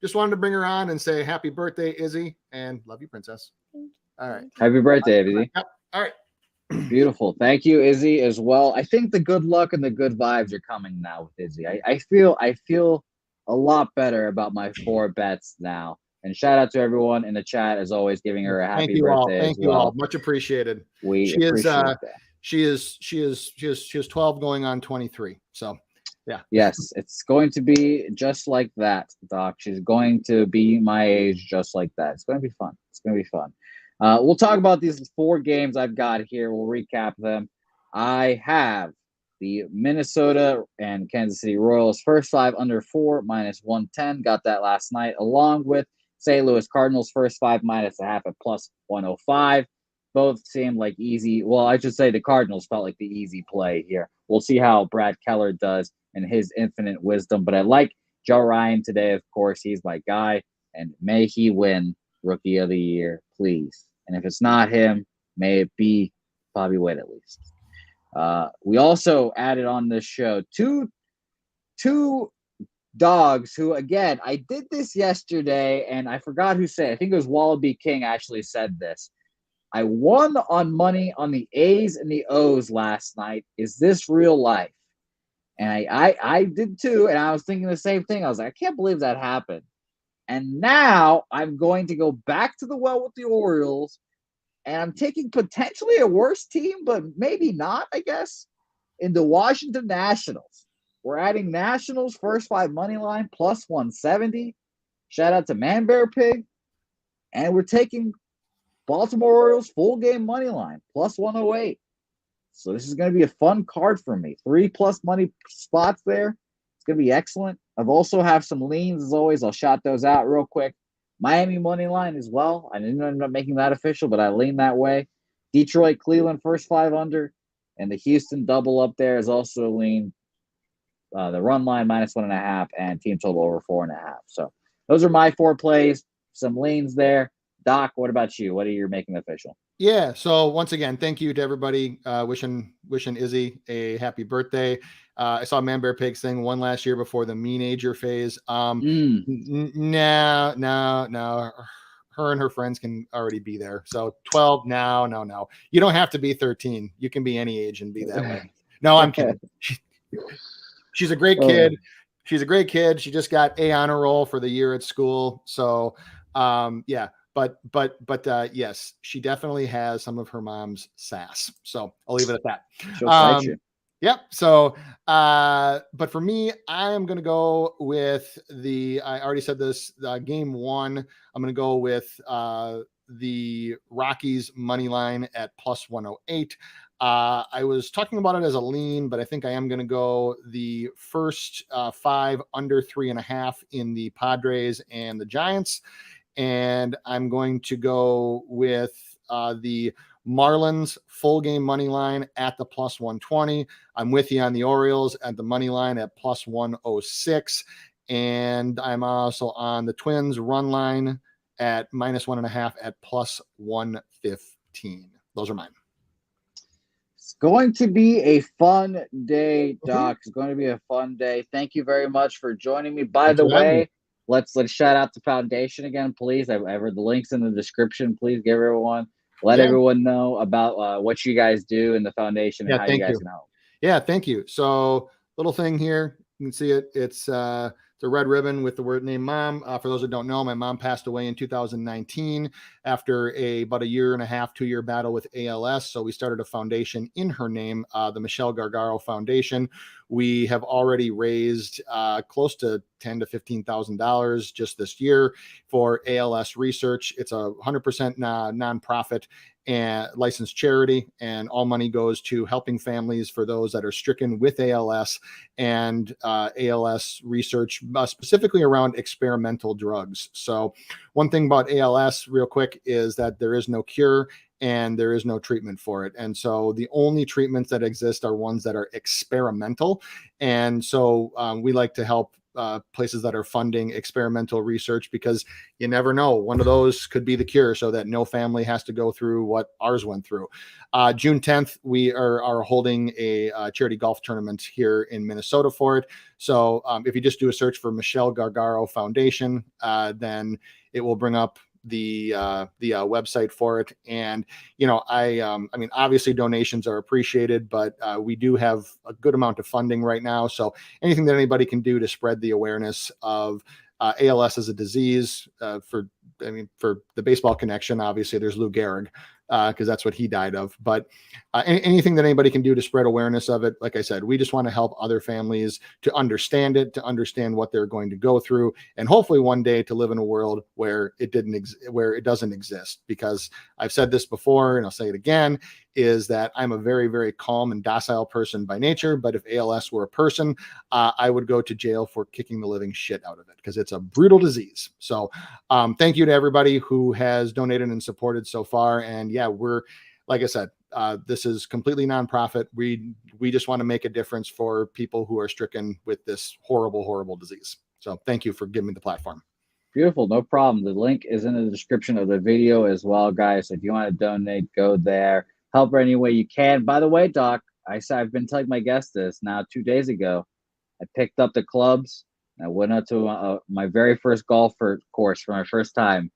just wanted to bring her on and say happy birthday, Izzy, and love you, princess. All right. Happy birthday, Izzy. Yep. All right. Beautiful. Thank you, Izzy, as well. I think the good luck and the good vibes are coming now with Izzy. I feel a lot better about my 4 bets now. And shout out to everyone in the chat, as always, giving her a happy birthday. Thank you all. Much appreciated. She is 12 going on 23. So, yeah. Yes, it's going to be just like that, Doc. She's going to be my age just like that. It's going to be fun. We'll talk about these 4 games I've got here. We'll recap them. I have the Minnesota and Kansas City Royals first 5 under 4 -110. Got that last night, along with St. Louis Cardinals first 5 -0.5 at +105. Both seemed like easy. Well, I should say the Cardinals felt like the easy play here. We'll see how Brad Keller does in his infinite wisdom. But I like Joe Ryan today, of course. He's my guy. And may he win Rookie of the Year, please. And if it's not him, may it be Bobby Witt at least. We also added on this show two dogs who, again, I did this yesterday, and I forgot who said it. I think it was Wallaby King actually said this. I won on money on the A's and the O's last night. Is this real life? And I did too, and I was thinking the same thing. I was like, I can't believe that happened. And now I'm going to go back to the well with the Orioles, and I'm taking potentially a worse team, but maybe not, I guess, in the Washington Nationals. We're adding Nationals first 5 money line +170. Shout out to Man Bear Pig. And we're taking Baltimore Orioles full game money line +108. So this is going to be a fun card for me. 3+ money spots there. It's going to be excellent. I've also have some leans as always. I'll shout those out real quick. Miami money line as well. I didn't end up making that official, but I lean that way. Detroit, Cleveland first 5 under, and the Houston double up there is also a lean. The run line -1.5 and team total over 4.5. So those are my 4 plays. Some leans there. Doc, what about you? What are you making official? Yeah. So once again, thank you to everybody. Wishing Izzy a happy birthday. I saw Man Bear Pig sing one last year before the mean ager phase. No. her and her friends can already be there. So 12, no. You don't have to be 13. You can be any age and be that way. No, I'm kidding. She's a great kid. She's a great kid. She just got A honor roll for the year at school. So, yeah. But yes, she definitely has some of her mom's sass. So I'll leave it at that. She'll fight you. Yep. So, but for me, I am going to go with I already said this, game one. I'm going to go with the Rockies money line at plus 108. I was talking about it as a lean, but I think I am going to go the first 5 under 3.5 in the Padres and the Giants. And I'm going to go with the Marlins full game money line at the plus 120. I'm with you on the Orioles at the money line at plus 106. And I'm also on the Twins run line at minus 1.5 at plus 115. Those are mine. It's going to be a fun day, Doc. It's going to be a fun day. Thank you very much for joining me. By the way, let's shout out the foundation again, please. I've the links in the description. Please give everyone. Let everyone know about what you guys do in the foundation and how you guys can help. Yeah, thank you. So, little thing here, you can see it. It's the red ribbon with the word name mom. For those that don't know, my mom passed away in 2019 after about a 1.5 to 2 year battle with ALS. So we started a foundation in her name, the Michelle Gargaro Foundation. We have already raised close to $10,000 to $15,000 just this year for ALS research. It's a 100% nonprofit and licensed charity, and all money goes to helping families for those that are stricken with ALS and ALS research, specifically around experimental drugs. So one thing about ALS real quick is that there is no cure and there is no treatment for it. And so the only treatments that exist are ones that are experimental. And so we like to help places that are funding experimental research, because you never know, one of those could be the cure, so that no family has to go through what ours went through. June 10th, we are holding a charity golf tournament here in Minnesota for it. So if you just do a search for Michelle Gargaro Foundation, then it will bring up the website for it. And I mean, obviously donations are appreciated, but we do have a good amount of funding right now. So anything that anybody can do to spread the awareness of ALS as a disease, for the baseball connection, obviously there's Lou Gehrig, because that's what he died of. But anything that anybody can do to spread awareness of it, like I said, we just want to help other families to understand it, to understand what they're going to go through, and hopefully one day to live in a world where it doesn't exist. Because I've said this before, and I'll say it again, is that I'm a very, very calm and docile person by nature. But if ALS were a person, I would go to jail for kicking the living shit out of it, because it's a brutal disease. So thank you to everybody who has donated and supported so far. And yeah, we're, like I said, this is completely nonprofit. We just want to make a difference for people who are stricken with this horrible, horrible disease. So thank you for giving me the platform. Beautiful. No problem. The link is in the description of the video as well, guys. So if you want to donate, go there. Help her any way you can. By the way, Doc, I've been telling my guests this now 2 days ago. I picked up the clubs. I went out to my very first golf course for my first time.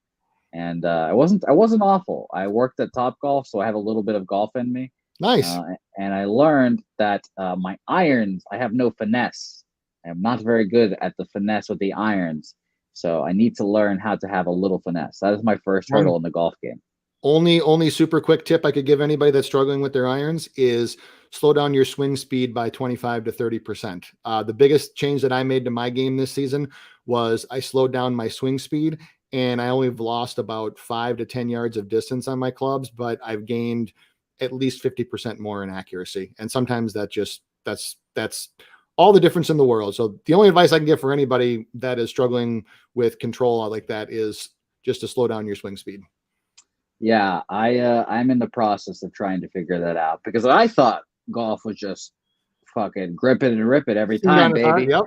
And I wasn't awful. I worked at Topgolf, so I have a little bit of golf in me. Nice. And I learned that my irons, I have no finesse. I'm not very good at the finesse with the irons. So I need to learn how to have a little finesse. That is my first hurdle in the golf game. Only super quick tip I could give anybody that's struggling with their irons is slow down your swing speed by 25 to 30%. The biggest change that I made to my game this season was I slowed down my swing speed, and I only have lost about 5 to 10 yards of distance on my clubs, but I've gained at least 50% more in accuracy. And sometimes that's all the difference in the world. So the only advice I can give for anybody that is struggling with control like that is just to slow down your swing speed. Yeah, I'm in the process of trying to figure that out, because I thought golf was just fucking grip it and rip it every time, baby. Yep.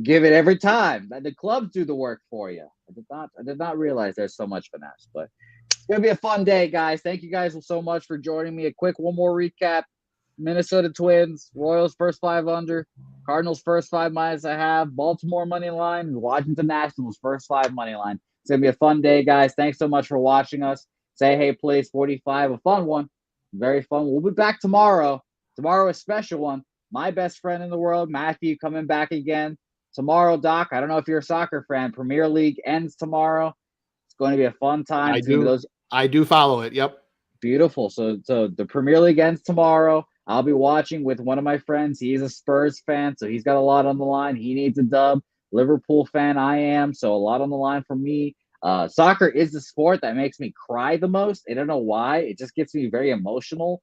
Give it every time. The clubs do the work for you. I did not realize there's so much finesse, but it's gonna be a fun day, guys. Thank you guys so much for joining me. One more recap: Minnesota Twins, Royals first 5 under, Cardinals first 5 minus a half, Baltimore money line, Washington Nationals first 5 money line. It's going to be a fun day, guys. Thanks so much for watching us. Say Hey Plays 45, a fun one. Very fun. We'll be back tomorrow. Tomorrow, a special one. My best friend in the world, Matthew, coming back again. Tomorrow, Doc, I don't know if you're a soccer fan. Premier League ends tomorrow. It's going to be a fun time. I do follow it. Yep. Beautiful. So the Premier League ends tomorrow. I'll be watching with one of my friends. He's a Spurs fan, so he's got a lot on the line. He needs a dub. Liverpool fan I am, so a lot on the line for me. Soccer is the sport that makes me cry the most. I don't know why. It just gets me very emotional.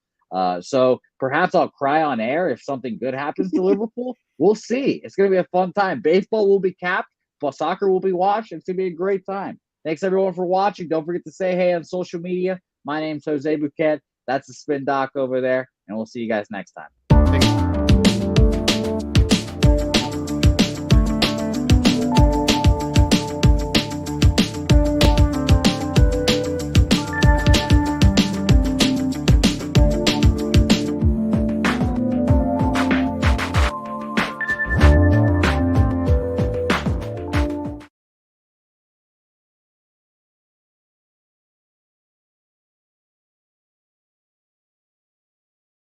So perhaps I'll cry on air if something good happens to Liverpool. We'll see. It's going to be a fun time. Baseball will be capped, but soccer will be watched. It's going to be a great time. Thanks, everyone, for watching. Don't forget to say hey on social media. My name's Jose Bouquett. That's the Spin Doc over there, and we'll see you guys next time.